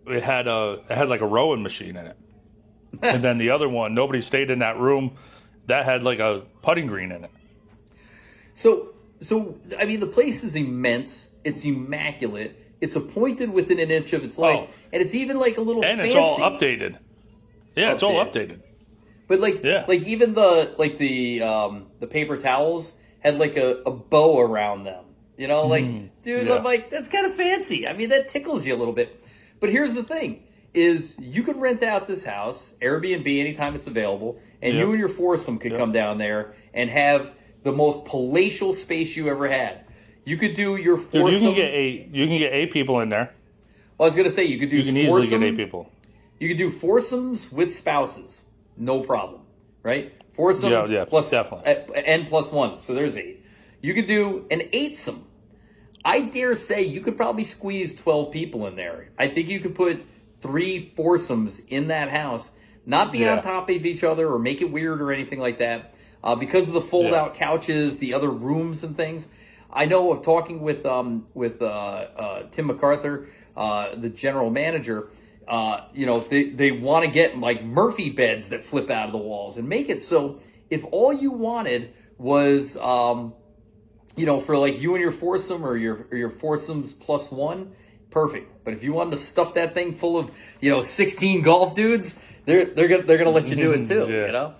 it had like a rowing machine in it, and then the other one, nobody stayed in that room. That had like a putting green in it. So I mean, the place is immense. It's immaculate. It's appointed within an inch of its life, and it's even like a little and fancy. It's all updated. Yeah, it's all updated. But like even the paper towels had like a bow around them. You know, like dude, I'm like, that's kind of fancy. I mean, that tickles you a little bit. But here's the thing. Is you could rent out this house, Airbnb, anytime it's available, and you and your foursome could come down there and have the most palatial space you ever had. You could do your foursome. Dude, you can get 8 people in there. Well, I was going to say, you could do easily get 8 people. You could do foursomes with spouses. No problem. Right? Foursome plus definitely. N plus 1. So there's 8. You could do an eightsome. I dare say you could probably squeeze 12 people in there. I think you could put 3 foursomes in that house, not be on top of each other or make it weird or anything like that. Because of the fold-out couches, the other rooms and things. I know of talking with Tim MacArthur, the general manager. They want to get like Murphy beds that flip out of the walls and make it so if all you wanted was for like you and your foursome or your foursomes plus 1. Perfect. But if you wanted to stuff that thing full of, 16 golf dudes, they're gonna let you do it too. You know?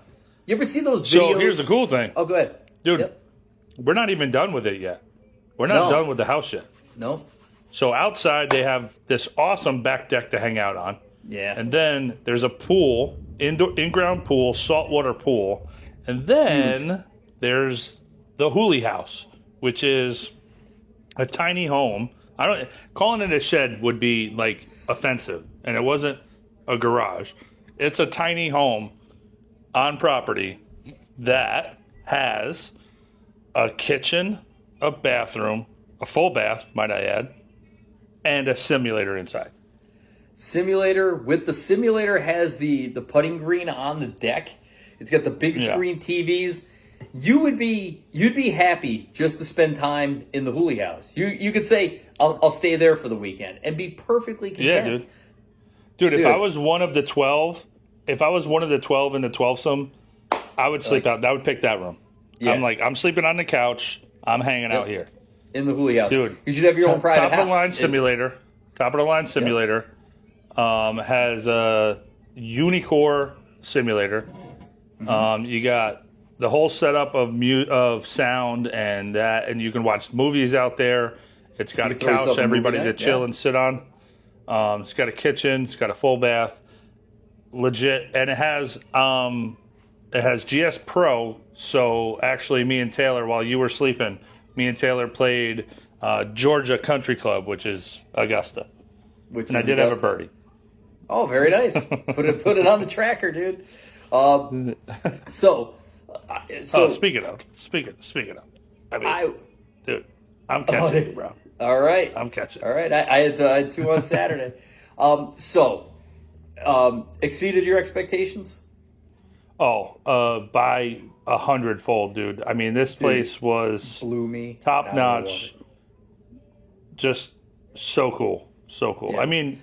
You ever see those videos? So here's the cool thing. Oh, go ahead. Dude, we're not even done with it yet. We're not No. done with the house yet. No. So outside they have this awesome back deck to hang out on. Yeah. And then there's a pool, in-ground pool, saltwater pool. And then there's the Hooley House, which is a tiny home. Calling it a shed would be like offensive, and it wasn't a garage. It's a tiny home on property that has a kitchen, a bathroom, a full bath, might I add, and a simulator inside. Simulator with the simulator has the putting green on the deck. It's got the big screen TVs. You'd be happy just to spend time in the Hooley House. You could say I'll stay there for the weekend and be perfectly content. Yeah, dude. If I was one of the 12, in the 12-some, I would sleep out. I would pick that room. Yeah. I'm sleeping on the couch. I'm hanging out here in the Hooley House, dude. You should have your own private house. Top of the line simulator. Has a Unicore simulator. Mm-hmm. You got the whole setup of sound and that, and you can watch movies out there. It's got a couch, everybody to chill and sit on. It's got a kitchen. It's got a full bath, legit, and it has GS Pro. So actually, me and Taylor, while you were sleeping, me and Taylor played Georgia Country Club, which is Augusta, and I did have a birdie. Oh, very nice. Put it on the tracker, dude. So speaking of, dude, I'm catching you, bro. All right, I'm catching. All right, I had 2 on Saturday. Exceeded your expectations? By 100-fold, dude. I mean, this place was blew me top notch. Just so cool, so cool. Yeah. I mean,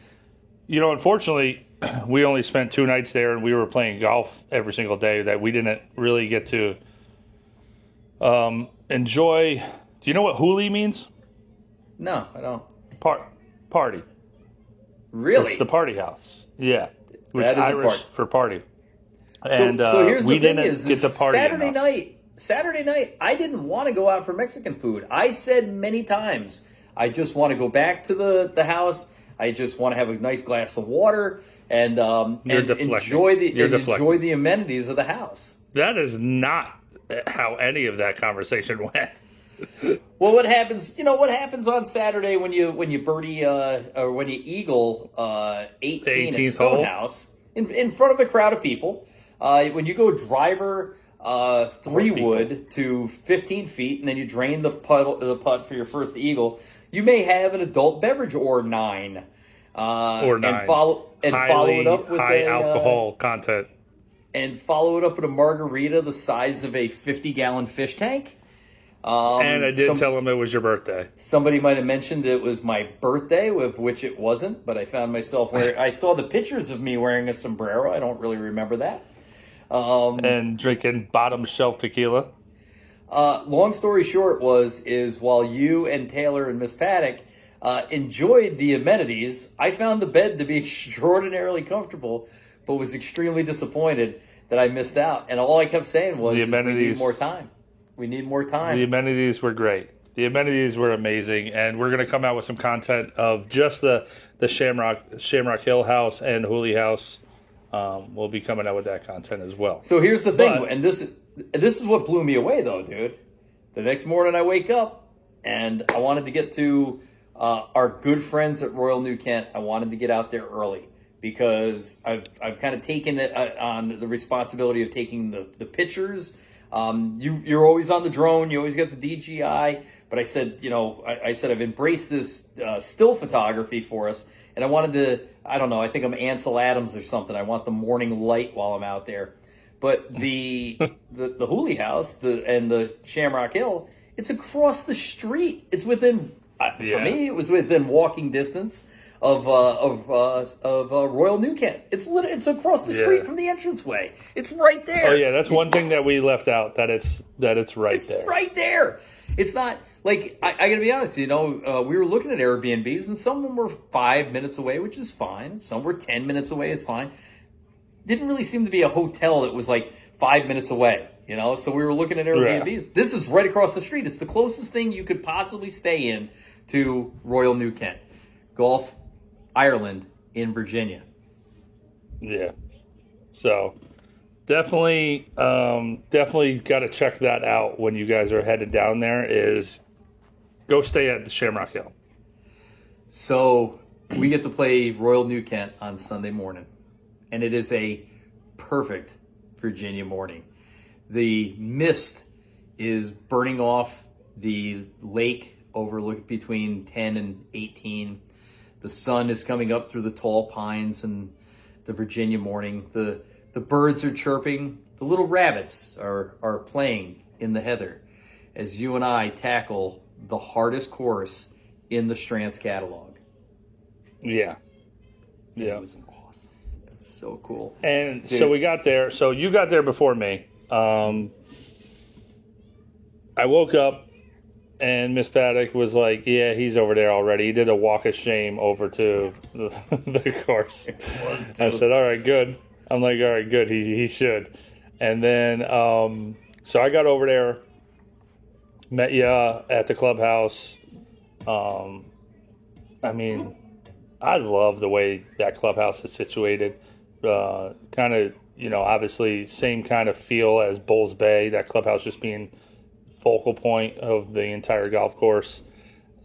unfortunately, we only spent 2 nights there, and we were playing golf every single day. That we didn't really get to enjoy. Do you know what Hooley means? No, I don't. Party. Really? It's the party house. Yeah, which is Irish for party. And so here's we the thing: didn't get the party Saturday night, I didn't want to go out for Mexican food. I said many times, I just want to go back to the house. I just want to have a nice glass of water and enjoy the amenities of the house. That is not how any of that conversation went. Well, what happens on Saturday when you birdie or when you eagle 18 at Stonehouse in front of a crowd of people? When you go driver 3-wood to 15 feet and then you drain the putt for your first eagle, you may have an adult beverage or 9. And follow it up with high alcohol content. And follow it up with a margarita the size of a 50-gallon fish tank. And I did tell him it was your birthday. Somebody might have mentioned it was my birthday, with which it wasn't, but I found myself I saw the pictures of me wearing a sombrero. I don't really remember that. And drinking bottom shelf tequila. Long story short is while you and Taylor and Miss Paddock enjoyed the amenities, I found the bed to be extraordinarily comfortable, but was extremely disappointed that I missed out. And all I kept saying was, we need more time. We need more time. The amenities were great. The amenities were amazing, and we're going to come out with some content of just the Shamrock Hill House and Hooley House. We'll be coming out with that content as well. So here's the thing, and this is what blew me away, though, dude. The next morning I wake up, and I wanted to get to our good friends at Royal New Kent. I wanted to get out there early because I've kind of taken it on the responsibility of taking the pictures. You're always on the drone. You always get the DJI. But I said, I've embraced this still photography for us. And I wanted to, I don't know, I think I'm Ansel Adams or something. I want the morning light while I'm out there. But the Hooley House and the Shamrock Hill, it's across the street. It's within, for me, it was within walking distance of Royal New Kent. It's across the street from the entranceway. It's right there. Oh yeah, that's one thing that we left out. That it's right there. It's right there. It's not like I got to be honest. We were looking at Airbnbs, and some of them were 5 minutes away, which is fine. Some were 10 minutes away, is fine. Didn't really seem to be a hotel that was like 5 minutes away. So we were looking at Airbnbs. Yeah. This is right across the street. It's the closest thing you could possibly stay in to Royal New Kent. Gulf Ireland in Virginia. Yeah. So definitely got to check that out when you guys are headed down there. Is go stay at the Shamrock Hill. So we get to play Royal New Kent on Sunday morning, and it is a perfect Virginia morning. The mist is burning off the lake overlooked between 10 and 18. The sun is coming up through the tall pines and the Virginia morning. The birds are chirping. The little rabbits are playing in the heather as you and I tackle the hardest course in the Strantz catalog. Yeah. Yeah. It was awesome. It was so cool. And Dude. So we got there. So you got there before me. I woke up and Miss Paddock was like, yeah, he's over there already. He did a walk of shame over to the course. I said, all right, good. I'm like, all right, good. He should. And then, so I got over there, met you at the clubhouse. I mean, I love the way that clubhouse is situated. Kind of, obviously same kind of feel as Bulls Bay, that clubhouse just being focal point of the entire golf course.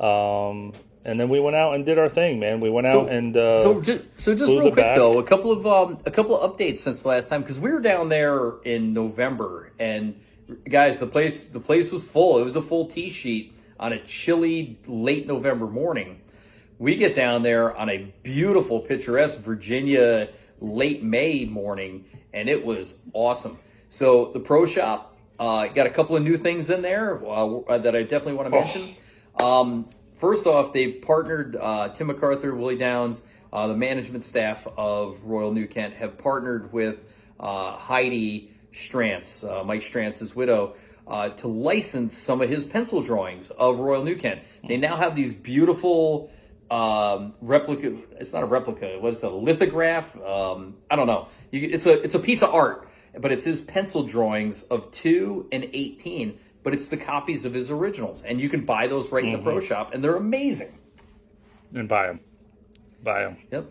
And then we went out and did our thing, man. We went out and so just real quick though, a couple of updates since the last time, because we were down there in November, and guys, the place was full. It was a full tee sheet on a chilly late November morning. We get down there on a beautiful, picturesque Virginia late May morning, and it was awesome. So the pro shop got a couple of new things in there that I definitely want to mention. First off, they've partnered, Tim MacArthur, Willie Downs, the management staff of Royal New Kent have partnered with Heidi Strantz, Mike Strantz's widow, to license some of his pencil drawings of Royal New Kent. They now have these beautiful replica. It's not a replica. What is it? A lithograph? I don't know. It's a piece of art, but it's his pencil drawings of 2 and 18. But it's the copies of his originals, and you can buy those right in the pro shop, and they're amazing. And buy them. Yep.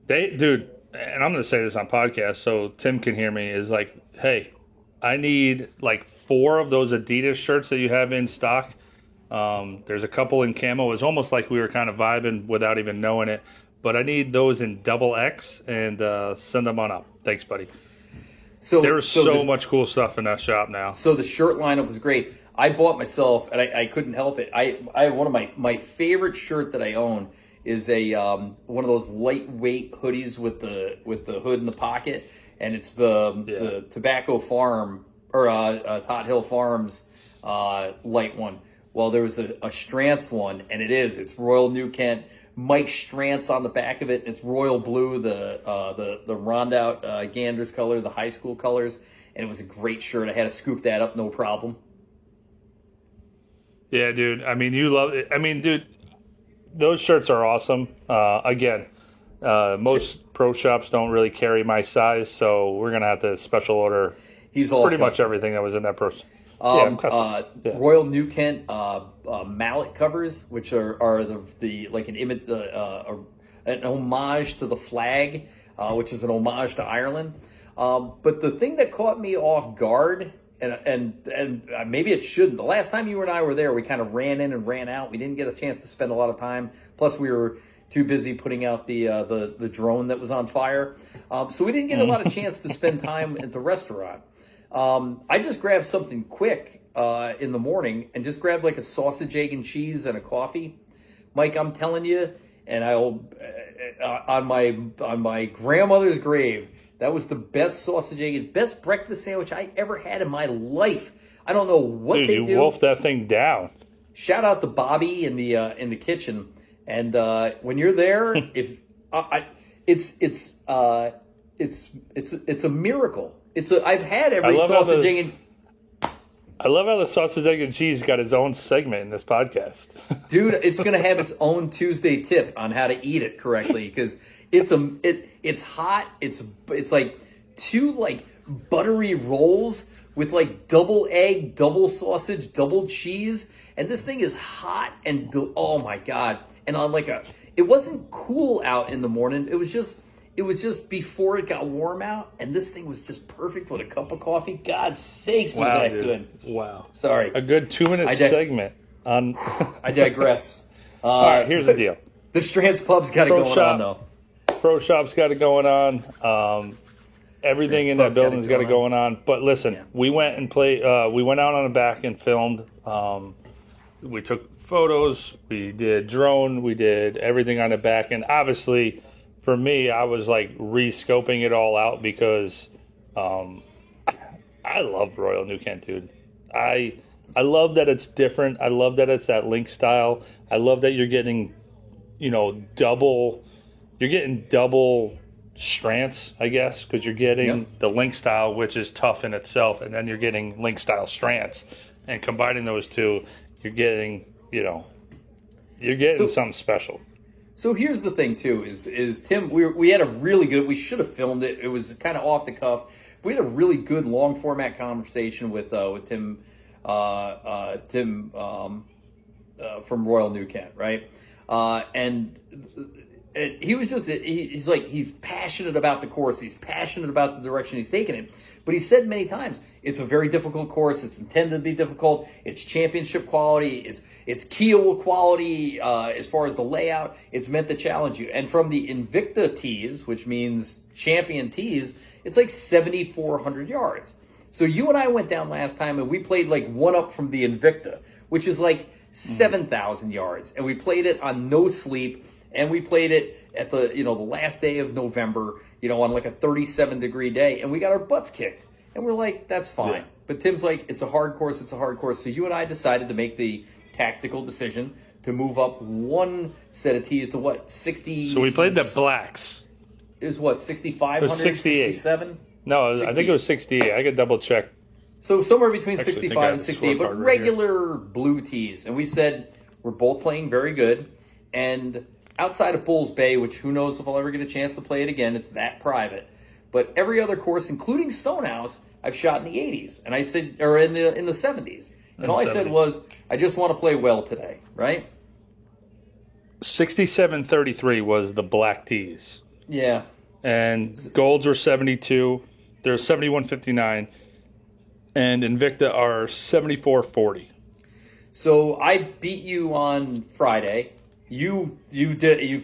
Dude, and I'm going to say this on podcast so Tim can hear me, is like, hey, I need like 4 of those Adidas shirts that you have in stock. There's a couple in camo. It's almost like we were kind of vibing without even knowing it. But I need those in XX and send them on up. Thanks, buddy. So there's so much cool stuff in that shop now. So the shirt lineup was great. I bought myself, and I couldn't help it. I one of my favorite shirt that I own is a one of those lightweight hoodies with the hood in the pocket, and it's the Tobacco Farm or Tot Hill Farms light one. Well, there was a Strantz one, and it's Royal New Kent. Mike Strantz on the back of it. It's royal blue, the Rondout Ganders color, the high school colors, and it was a great shirt. I had to scoop that up, no problem. Yeah, dude. I mean, you love it. I mean, dude, those shirts are awesome. Again, most pro shops don't really carry my size, so we're gonna have to special order. He's all pretty much everything that was in that purse. Royal New Kent mallet covers, which are the like an homage to the flag, which is an homage to Ireland. But the thing that caught me off guard, and maybe it shouldn't. The last time you and I were there, we kind of ran in and ran out. We didn't get a chance to spend a lot of time. Plus, we were too busy putting out the drone that was on fire. So we didn't get a lot of chance to spend time at the restaurant. I just grabbed something quick in the morning and just grabbed like a sausage, egg, and cheese and a coffee. Mike, I'm telling you, and I'll on my grandmother's grave, that was the best sausage, egg, and best breakfast sandwich I ever had in my life. I don't know what they do. You wolfed that thing down. Shout out to Bobby in the kitchen. And when you're there, it's a miracle. I've had every sausage, egg, and I love how the sausage, egg, and cheese got its own segment in this podcast. Dude, it's going to have its own Tuesday tip on how to eat it correctly, because it's hot. It's like 2 buttery rolls with like double egg, double sausage, double cheese, and this thing is hot and oh my god! And on like it wasn't cool out in the morning. It was just before it got warm out, and this thing was just perfect with a cup of coffee. God's sakes, was that dude. good? Wow. Sorry, A good 2-minute segment on. I digress. All right, here's the deal. The Strantz Pub's got it Pro going shop. on though. Pro Shop's got it going on. Everything Strantz in that Pub's got building's it got it going going on. But listen, Yeah. we went and played. We went out on the back and filmed. We took photos. We did drone. We did everything on the back. And obviously, for me, I was like re-scoping it all out because I love Royal New Kent, dude. I love that it's different. I love that it's that link style. I love that you're getting, double Strantz, I guess, because you're getting the link style, which is tough in itself, and then you're getting link style Strantz, and combining those two, you're getting, something special. So here's the thing too: is Tim? We had a really good. We should have filmed it. It was kind of off the cuff. We had a really good long format conversation with Tim, from Royal New Kent, right? And he was just he's passionate about the course. He's passionate about the direction he's taking it. But he said many times it's a very difficult course. It's intended to be difficult. It's championship quality. It's keel quality as far as the layout. It's meant to challenge you. And from the Invicta tees, which means champion tees, it's like 7,400 yards. So you and I went down last time and we played like one up from the Invicta, which is like 7,000 yards, and we played it on no sleep. And we played it at the the last day of November, on like a 37-degree day, and we got our butts kicked. And we're like, that's fine. Yeah. But Tim's like, it's a hard course, it's a hard course. So you and I decided to make the tactical decision to move up one set of tees to what, 60? So we played the blacks. It was what, 6,500, 67? No, I think it was 68. I could double check. So somewhere between 65 and 68, but right regular blue tees. And we said, we're both playing very good. And outside of Bulls Bay, which who knows if I'll ever get a chance to play it again, it's that private. But every other course, including Stonehouse, I've shot in the 80s, and I said, or in the 70s. And all I said was, I just want to play well today, right? 67.33 was the black tees. Yeah. And golds were 72. There's 71.59. And Invicta are 74.40. So I beat you on Friday. You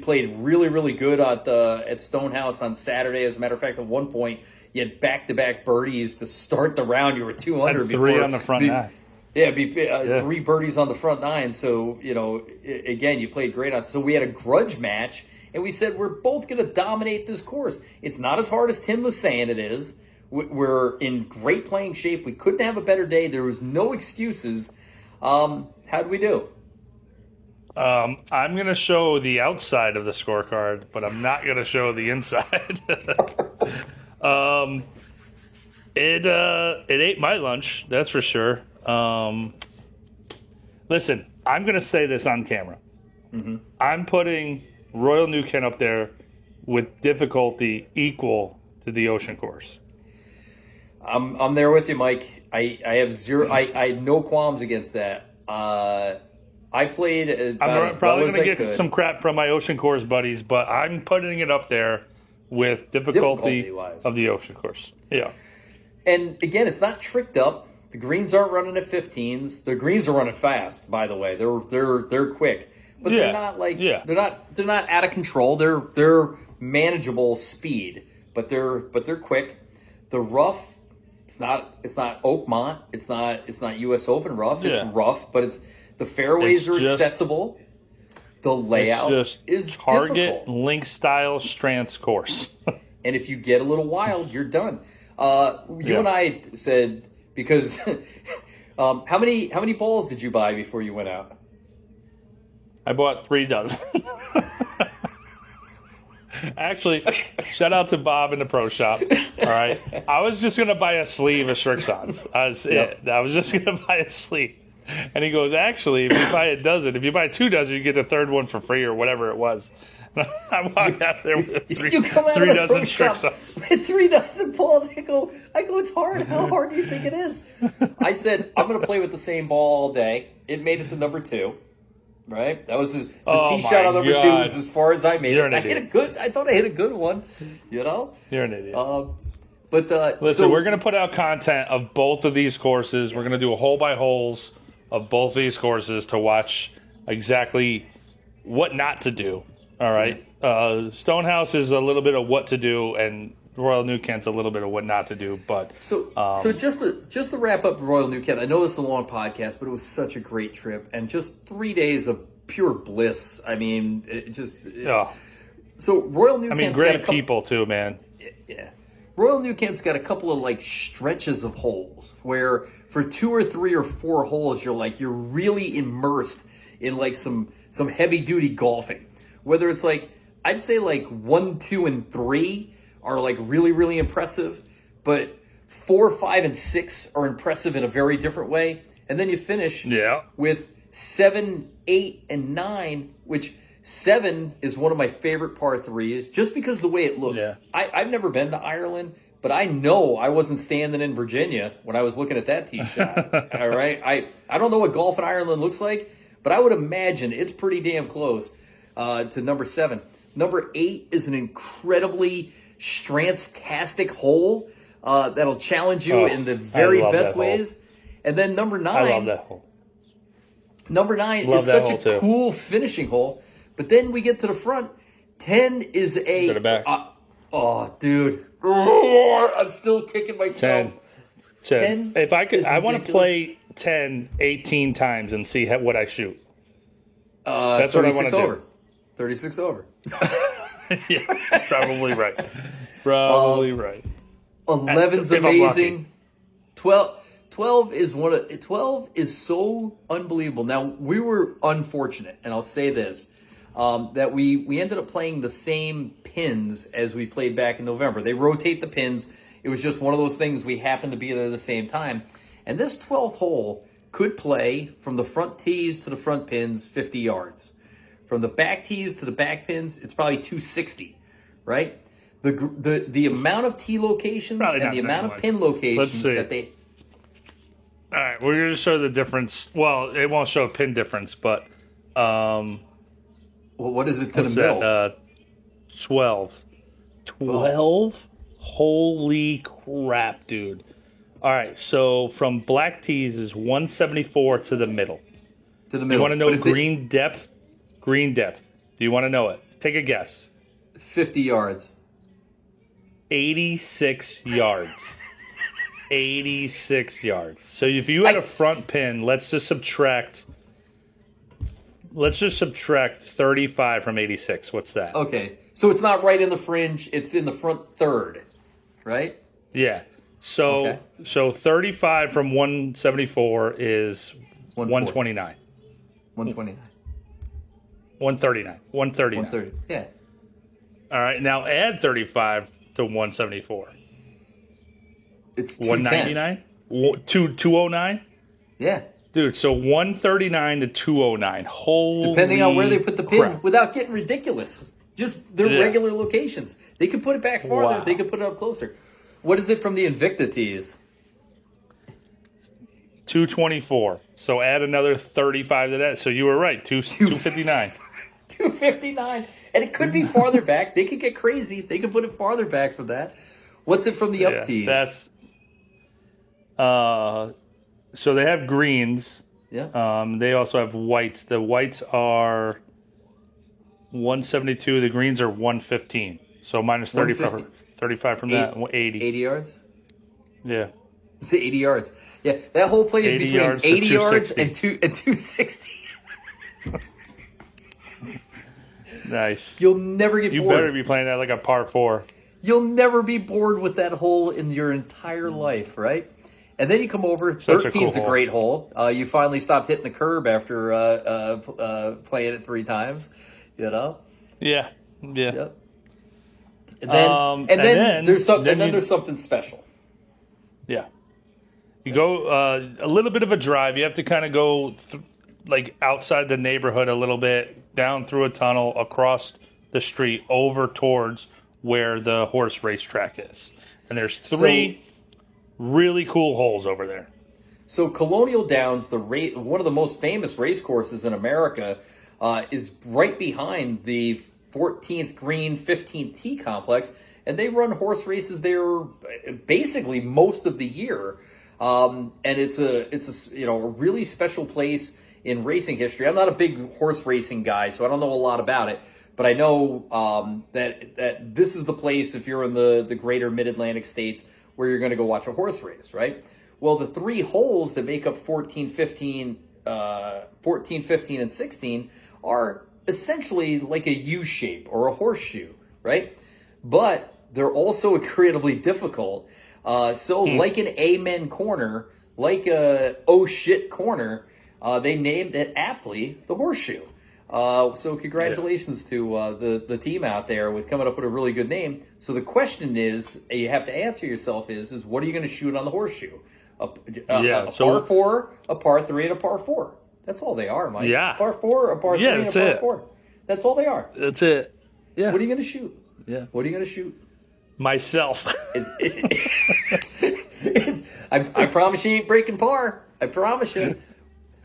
played really, really good at Stonehouse on Saturday. As a matter of fact, at one point you had back-to-back birdies to start the round. You were 200 three on the front nine. Yeah, 3 birdies on the front nine. So again, you played great on. So we had a grudge match, and we said we're both going to dominate this course. It's not as hard as Tim was saying it is. We're in great playing shape. We couldn't have a better day. There was no excuses. How'd we do? I'm going to show the outside of the scorecard, but I'm not going to show the inside. It ate my lunch, that's for sure. Listen, I'm going to say this on camera. Mm-hmm. I'm putting Royal New Kent up there with difficulty equal to the Ocean course. I'm there with you, Mike. I have zero. I had no qualms against that. I played. I'm probably going to get some crap from my Ocean course buddies, but I'm putting it up there with difficulty of the Ocean course. Yeah. And again, it's not tricked up. The greens aren't running at 15s. The greens are running fast, by the way. They're quick, but they're not they're not out of control. They're manageable speed, but they're quick. The rough. It's not Oakmont. It's not U.S. Open rough. It's rough, but the fairways are accessible. The layout is target difficult. link style Strantz course. And if you get a little wild, you're done. You and I said, because how many balls did you buy before you went out? I bought 3 dozen. Actually, shout out to Bob in the pro shop. All right, I was just gonna buy a sleeve of Strixons. I was just gonna buy a sleeve. And he goes, actually, if you buy a dozen, if you buy 2 dozen, you get the third one for free or whatever it was. I walk out there with three dozen Strix ups. With 3 dozen balls. I go, it's hard. How hard do you think it is? I said, I'm going to play with the same ball all day. It made it to number 2. Right? That was the tee shot on number 2 was as far as I made it. I thought I hit a good one. You know? You're an idiot. Listen, we're going to put out content of both of these courses. We're going to do a hole by holes of both of these courses to watch exactly what not to do. All right. Stonehouse is a little bit of what to do, and Royal New Kent's a little bit of what not to do. But so just to wrap up Royal New Kent, I know this is a long podcast, but it was such a great trip and just 3 days of pure bliss. I mean, So Royal New Kent's great got a couple, people too, man. Yeah. Royal New Kent's got a couple of like stretches of holes where for 2 or 3 or 4 holes you're really immersed in like some heavy duty golfing. Whether it's like I'd say like 1, 2, and 3 are like really, really impressive, but 4, 5, and 6 are impressive in a very different way. And then you finish with 7, 8, and 9, which 7 is one of my favorite par 3s just because of the way it looks. Yeah. I've never been to Ireland, but I know I wasn't standing in Virginia when I was looking at that tee shot. All right. I don't know what golf in Ireland looks like, but I would imagine it's pretty damn close to number 7. Number 8 is an incredibly Strantz-tastic hole that'll challenge you in the very best ways. And then number 9. I love that hole. Number 9 is such a cool finishing hole. But then we get to the front. 10 is a... To the back. Dude. Oh, I'm still kicking myself. 10. If I could, I want to play 10 18 times and see what I shoot. That's what I want to do. 36 over. Yeah, probably right. Probably right. 11's amazing. 12 is so unbelievable. Now, we were unfortunate, and I'll say this, that we ended up playing the same pins as we played back in November. They rotate the pins. It was just one of those things. We happened to be there at the same time. And this 12th hole could play from the front tees to the front pins 50 yards. From the back tees to the back pins, it's probably 260, right? The amount of tee locations and the amount of pin locations that they... All right, we're going to show the difference. Well, it won't show a pin difference, but... well, what is it to the middle? 12. 12? Holy crap, dude. All right, so from black tees is 174 to the middle. To the middle. You want to know green depth? Green depth. Do you want to know it? Take a guess. 50 yards. 86 yards. 86 yards. So if you had a front pin, let's just subtract 35 from 86. What's that? Okay. So it's not right in the fringe, it's in the front third, right? Yeah. So 35 from 174 is 129. 129. 139. 139. 130. Yeah. All right. Now add 35 to 174. It's 199? 209? Yeah. Dude, so 139 to 209. Holy Depending on where they put the pin, crap. without getting ridiculous. Just their regular locations. They could put it back farther. Wow. They could put it up closer. What is it from the Invicta tees? 224. So add another 35 to that. So you were right. 259. 259. And it could be farther back. They could get crazy. They could put it farther back from that. What's it from the up tees? That's so they have greens. Yeah. They also have whites. The whites are 172. The greens are 115. So minus 35 from that. 80. 80 yards? Yeah. It's 80 yards. Yeah, that whole play is between 80 yards and 260. Nice. You'll never get bored. You better be playing that like a par 4. You'll never be bored with that hole in your entire life, right? And then you come over. 13's a great hole. You finally stopped hitting the curb after playing it 3 times. You know. Yeah. Yeah. Yep. And then there's something special. Yeah. You go a little bit of a drive. You have to kind of go like outside the neighborhood a little bit, down through a tunnel, across the street, over towards where the horse racetrack is. And there's three really cool holes over there. So Colonial Downs, one of the most famous race courses in America, is right behind the 14th Green, 15th Tee complex, and they run horse races there basically most of the year. And it's a really special place in racing history. I'm not a big horse racing guy, so I don't know a lot about it. But I know that this is the place, if you're in the greater mid-Atlantic states, where you're going to go watch a horse race, right? Well, the three holes that make up 14, 15, and 16 are essentially like a U shape or a horseshoe, right? But they're also incredibly difficult. Like an amen corner, like a oh shit corner, they named it aptly the horseshoe. So congratulations to the team out there with coming up with a really good name. So the question is, you have to answer yourself is what are you going to shoot on the horseshoe? A par 4, a par 3, and a par 4. That's all they are, Mike. Yeah. Par 4, a par 3, and a par 4. That's all they are. That's it. Yeah. What are you going to shoot? Yeah. What are you going to shoot? Myself. I promise you ain't breaking par. I promise you.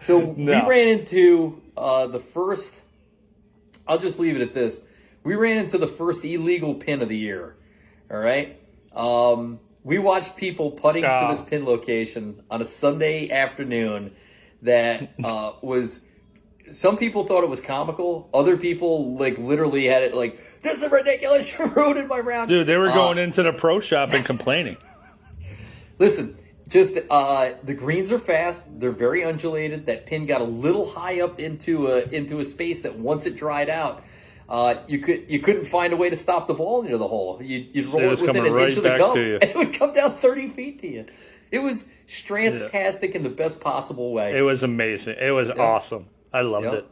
So we ran into the first, I'll just leave it at this. We ran into the first illegal pin of the year. All right. We watched people putting to this pin location on a Sunday afternoon that was, some people thought it was comical. Other people literally had it like, this is ridiculous. You're ruining my round. Dude, they were going into the pro shop and complaining. Listen, just the greens are fast. They're very undulated. That pin got a little high up into a space that once it dried out, you couldn't find a way to stop the ball near the hole. You'd roll it within an inch of the gum, and it would come down 30 feet to you. It was Strantz-tastic in the best possible way. It was amazing. It was awesome. I loved it.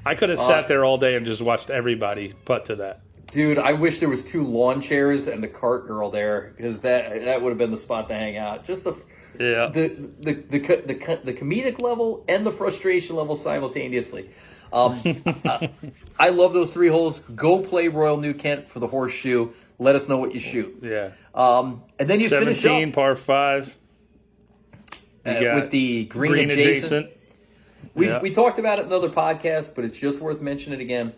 I could have sat there all day and just watched everybody putt to that. Dude, I wish there was 2 lawn chairs and the cart girl there, because that would have been the spot to hang out. Just the comedic level and the frustration level simultaneously. I love those 3 holes. Go play Royal New Kent for the horseshoe. Let us know what you shoot. Yeah. And then you 17, finish up par 5. with the green adjacent. We Yeah. we talked about it in another podcast, but it's just worth mentioning it again.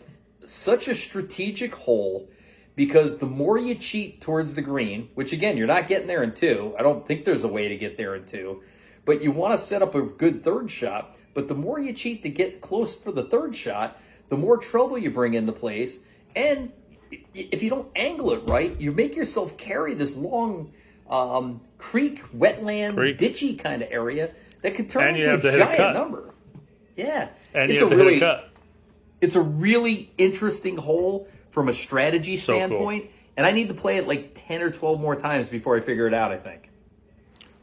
Such a strategic hole, because the more you cheat towards the green, which again, you're not getting there in 2. I don't think there's a way to get there in 2, but you want to set up a good third shot. But the more you cheat to get close for the third shot, the more trouble you bring into place. And if you don't angle it right, you make yourself carry this long creek, wetland, ditchy kind of area that could turn into a giant number. Yeah. And you have to hit a cut. It's a really interesting hole from a strategy standpoint. Cool. And I need to play it like 10 or 12 more times before I figure it out, I think.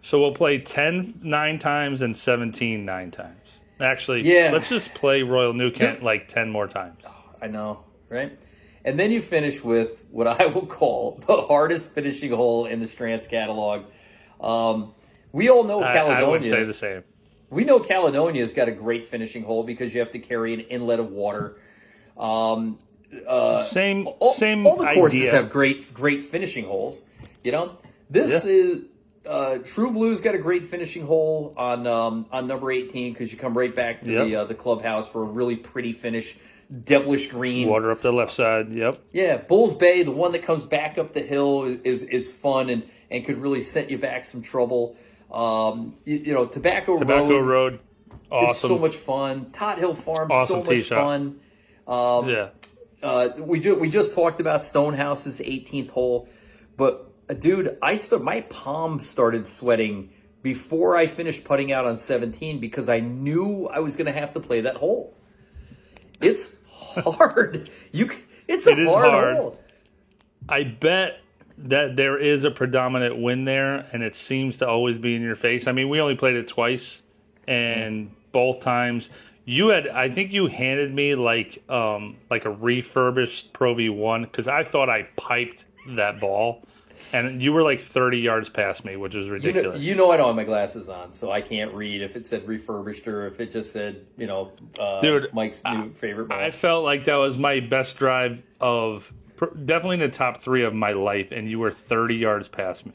So we'll play 10 9 times and 17 9 times. Actually, let's just play Royal New Kent like 10 more times. I know, right? And then you finish with what I will call the hardest finishing hole in the Strantz catalog. We all know Caledonia. I would say the same. We know Caledonia's got a great finishing hole because you have to carry an inlet of water. Same all the courses idea. have great finishing holes. You know, this is True Blue's got a great finishing hole on number 18 because you come right back to the clubhouse for a really pretty finish, devilish green. Water up the left side. Yep. Yeah, Bulls Bay, the one that comes back up the hill, is fun and could really set you back some trouble. Tobacco Road, awesome. It's so much fun. Tot Hill Farm, awesome so much fun. We just talked about Stonehouse's 18th hole, but dude, my palms started sweating before I finished putting out on 17 because I knew I was going to have to play that hole. It's hard. It's a hard hole. I bet that there is a predominant wind there, and it seems to always be in your face. I mean, we only played it twice, and both times I think you handed me like a refurbished Pro V1 because I thought I piped that ball. And you were like 30 yards past me, which is ridiculous. You know I don't have my glasses on, so I can't read if it said refurbished or if it just said, Dude, Mike's new favorite ball. I felt like that was my best drive of definitely in the top 3 of my life, and you were 30 yards past me.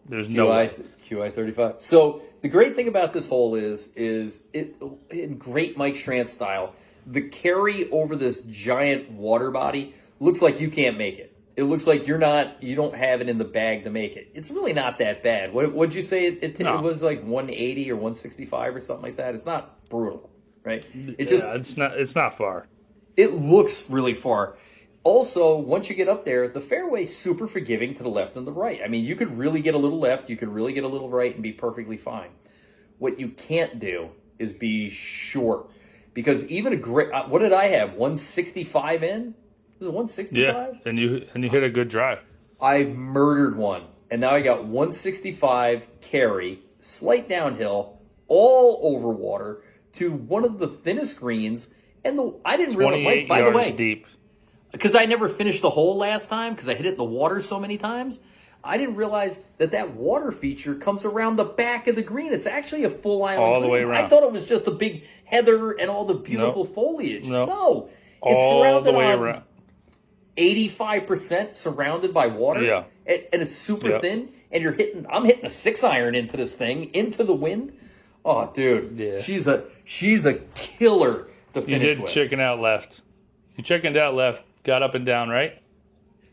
There's no way. QI 35. So the great thing about this hole is it in great Mike Strantz style, the carry over this giant water body looks like you can't make it. It looks like you don't have it in the bag to make it. It's really not that bad. What'd you say? It was like 180 or 165 or something like that. It's not brutal, right? It's not far. It looks really far. Also, once you get up there, the fairway's super forgiving to the left and the right. I mean, you could really get a little left, you could really get a little right and be perfectly fine. What you can't do is be short. Because even a great, what did I have? 165 in? Was it 165? Yeah, and you hit a good drive. I murdered one. And now I got 165 carry, slight downhill, all over water to one of the thinnest greens. And I didn't realize, 28 by the yards way, deep. because I never finished the hole last time because I hit it in the water so many times, I didn't realize that water feature comes around the back of the green. It's actually a full island all green. the way around. I thought it was just a big heather and all the beautiful foliage. No, it's all surrounded the way on around. 85% surrounded by water. Yeah. And it's super thin. And I'm hitting a 6-iron into this thing, into the wind. Oh, dude. Yeah. She's a killer to finish You did with. chicken out left. You chickened out left, got up and down, right?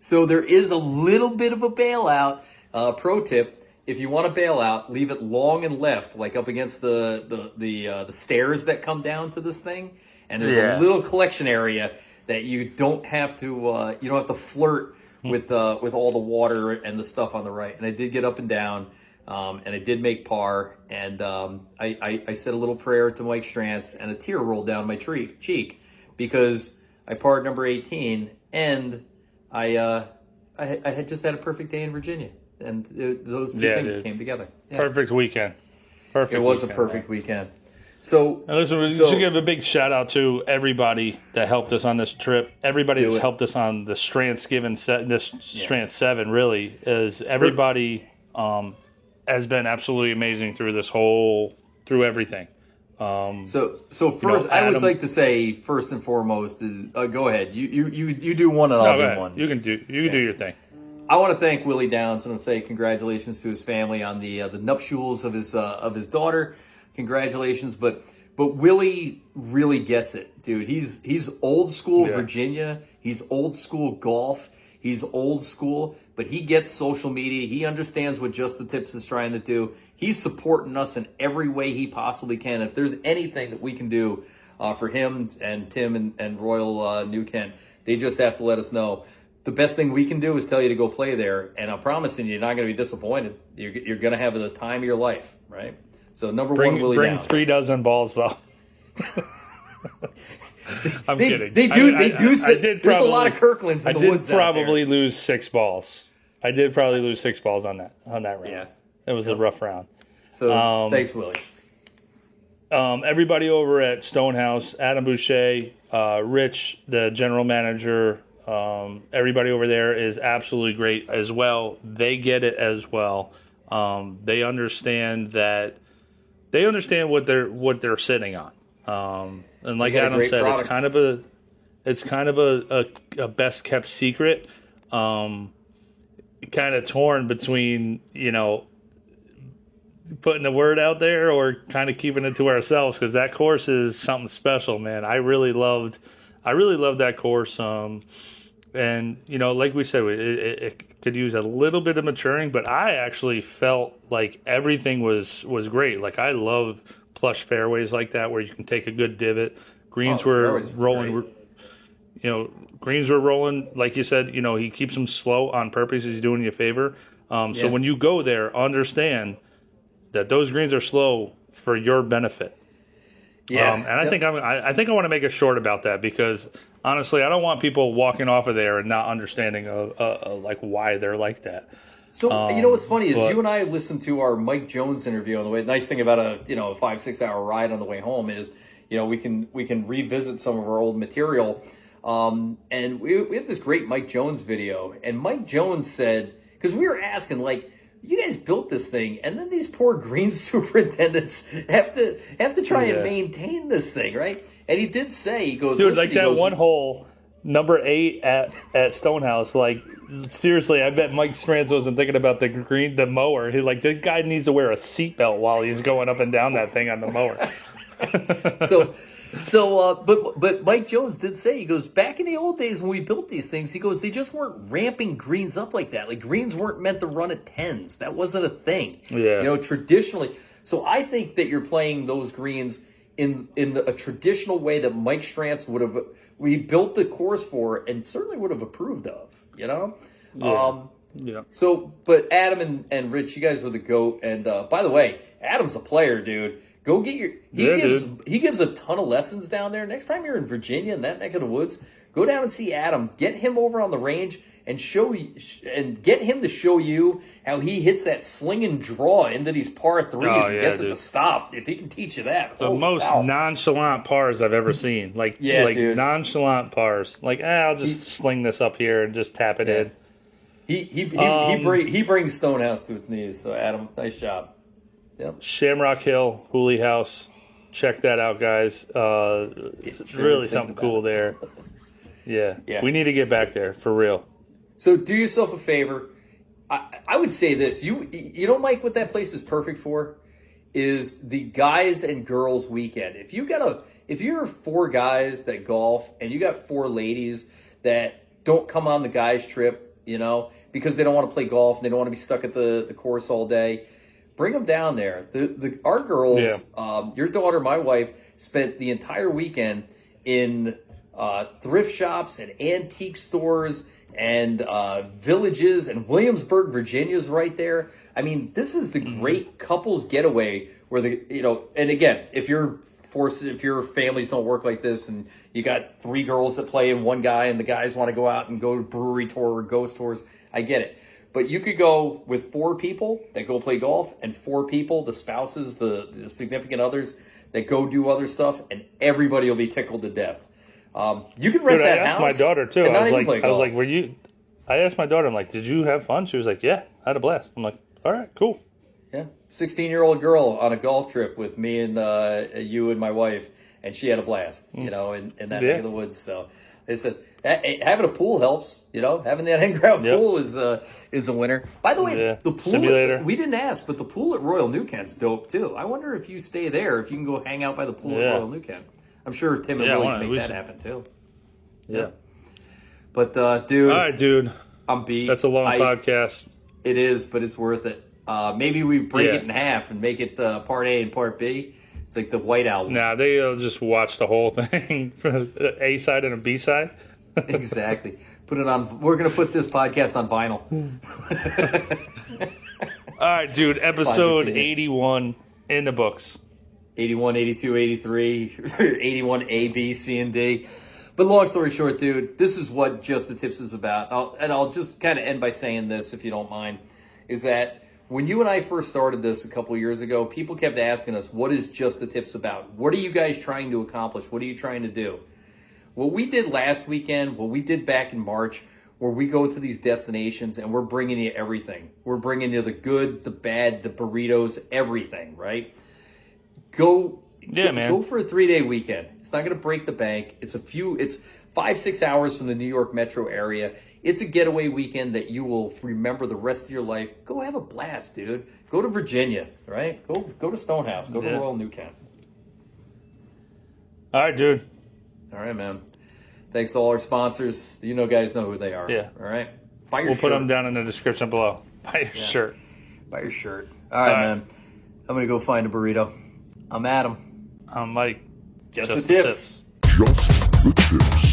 So there is a little bit of a bailout. Pro tip: if you want to bail out, leave it long and left, like up against the stairs that come down to this thing. And there's a little collection area that you don't have to flirt with all the water and the stuff on the right. And I did get up and down, and I did make par. And I said a little prayer to Mike Strantz, and a tear rolled down my cheek because I parred number 18, and I had just had a perfect day in Virginia, and those two things came together. Yeah. Perfect weekend. It was a perfect weekend. So, now listen, we should give a big shout out to everybody that helped us on this trip. Everybody that's helped us on the Strantz Strantz 7 really is everybody has been absolutely amazing through everything. So first, I would like to say first and foremost is go ahead. You do one and I'll do one. You can do your thing. I want to thank Willie Downs and say congratulations to his family on the nuptials of his daughter. Congratulations, but Willie really gets it, dude. He's old school Virginia. He's old school golf. He's old school, but he gets social media. He understands what Just the Tips is trying to do. He's supporting us in every way he possibly can. If there's anything that we can do for him and Tim and Royal New Kent, they just have to let us know. The best thing we can do is tell you to go play there, and I'm promising you're not going to be disappointed. You're going to have the time of your life, right? So number one, Willie bring Downs. 3 dozen balls though. I'm kidding. They do. There's a lot of Kirklands in the woods. I did probably lose 6 balls. I did probably lose 6 balls on that round. Yeah, it was a rough round. So thanks, Willie. Everybody over at Stonehouse, Adam Boucher, Rich, the general manager, everybody over there is absolutely great as well. They get it as well. They understand what they're sitting on. And like Adam said, product. it's kind of a best kept secret. Kind of torn between, putting the word out there or kind of keeping it to ourselves, because that course is something special, man. I really loved that course. And like we said, it could use a little bit of maturing, but I actually felt like everything was great. Like I love plush fairways like that where you can take a good divot. Greens were rolling. Greens were rolling. Like you said, he keeps them slow on purpose. He's doing you a favor. So when you go there, understand that those greens are slow for your benefit. Yeah, and I think I want to make it short about that, because honestly, I don't want people walking off of there and not understanding like why they're like that. So what's funny is you and I listened to our Mike Jones interview on the way. Nice thing about a 5-6 hour ride on the way home is we can revisit some of our old material. And we have this great Mike Jones video, and Mike Jones said Because we were asking, like, you guys built this thing, and then these poor green superintendents have to try and maintain this thing, right? And he did say, he goes, dude, like that one hole, number 8 at Stonehouse, like, seriously, I bet Mike Strantz wasn't thinking about the mower. He like, the guy needs to wear a seatbelt while he's going up and down that thing on the mower. But Mike Jones did say, he goes, back in the old days when we built these things, he goes, they just weren't ramping greens up like that. Like, greens weren't meant to run at 10s. That wasn't a thing. Yeah. You know, traditionally. So I think that you're playing those greens in a traditional way that Mike Strantz would have, we built the course for and certainly would have approved of, you know? Yeah. So, but Adam and Rich, you guys were the GOAT. And by the way, Adam's a player, dude. Go get your. He gives a ton of lessons down there. Next time you're in Virginia in that neck of the woods, go down and see Adam. Get him over on the range and get him to show you how he hits that sling and draw into these par threes and gets it to stop. If he can teach you that, the most nonchalant pars I've ever seen. Like nonchalant pars. Like, I'll just sling this up here and just tap it in. He brings Stonehouse to its knees. So Adam, nice job. Yep. Shamrock Hill, Hooley House. Check that out, guys. It's really something cool there. Yeah. We need to get back there, for real. So do yourself a favor. I would say this. You know, Mike, what that place is perfect for is the guys and girls weekend. If you're 4 guys that golf and you got 4 ladies that don't come on the guys trip, you know, because they don't want to play golf and they don't want to be stuck at the course all day, bring them down there. Our girls, your daughter, my wife, spent the entire weekend in thrift shops and antique stores and villages, and Williamsburg, Virginia's right there. I mean, this is the great couples getaway where and again, if your families don't work like this and you got 3 girls that play and 1 guy and the guys want to go out and go to brewery tour or ghost tours, I get it. But you could go with 4 people that go play golf and 4 people, the spouses, the significant others, that go do other stuff, and everybody will be tickled to death. You could rent that house. I asked my daughter too. I was like, were you? I asked my daughter, I'm like, did you have fun? She was like, yeah, I had a blast. I'm like, all right, cool. Yeah, 16-year-old girl on a golf trip with me and you and my wife, and she had a blast. You know, in that neck of the woods. So they said having a pool helps. You know, having that in-ground pool is a winner. By the way, the pool simulator. We didn't ask, but the pool at Royal New Kent's dope too. I wonder if you stay there, if you can go hang out by the pool at Royal New Kent. I'm sure Tim and Willie can make that happen too. Yeah. But dude, all right, dude, I'm beat. That's a long podcast. It is, but it's worth it. Maybe we break it in half and make it part A and part B. It's like the White Album. Nah, they'll just watch the whole thing, A side and a B side. Exactly. Put it on. We're gonna put this podcast on vinyl. All right, dude. Episode 81 in the books. 81, 82, 83, 81 A, B, C, and D. But long story short, dude, this is what Just the Tips is about. I'll just kind of end by saying this, if you don't mind, is that when you and I first started this a couple of years ago, people kept asking us, what is Just the Tips about? What are you guys trying to accomplish? What are you trying to do? What we did last weekend, what we did back in March, where we go to these destinations and we're bringing you everything. We're bringing you the good, the bad, the burritos, everything, right? Go for a 3-day weekend. It's not going to break the bank. It's 5-6 hours from the New York metro area. It's a getaway weekend that you will remember the rest of your life. Go have a blast, dude. Go to Virginia, right? Go to Stonehouse. Go to Royal New Kent. All right, dude. All right, man. Thanks to all our sponsors. You guys know who they are. Yeah. All right. We'll put them down in the description below. Buy your shirt. Buy your shirt. All right, man. I'm going to go find a burrito. I'm Adam. I'm Mike. Just the tips. Just the tips.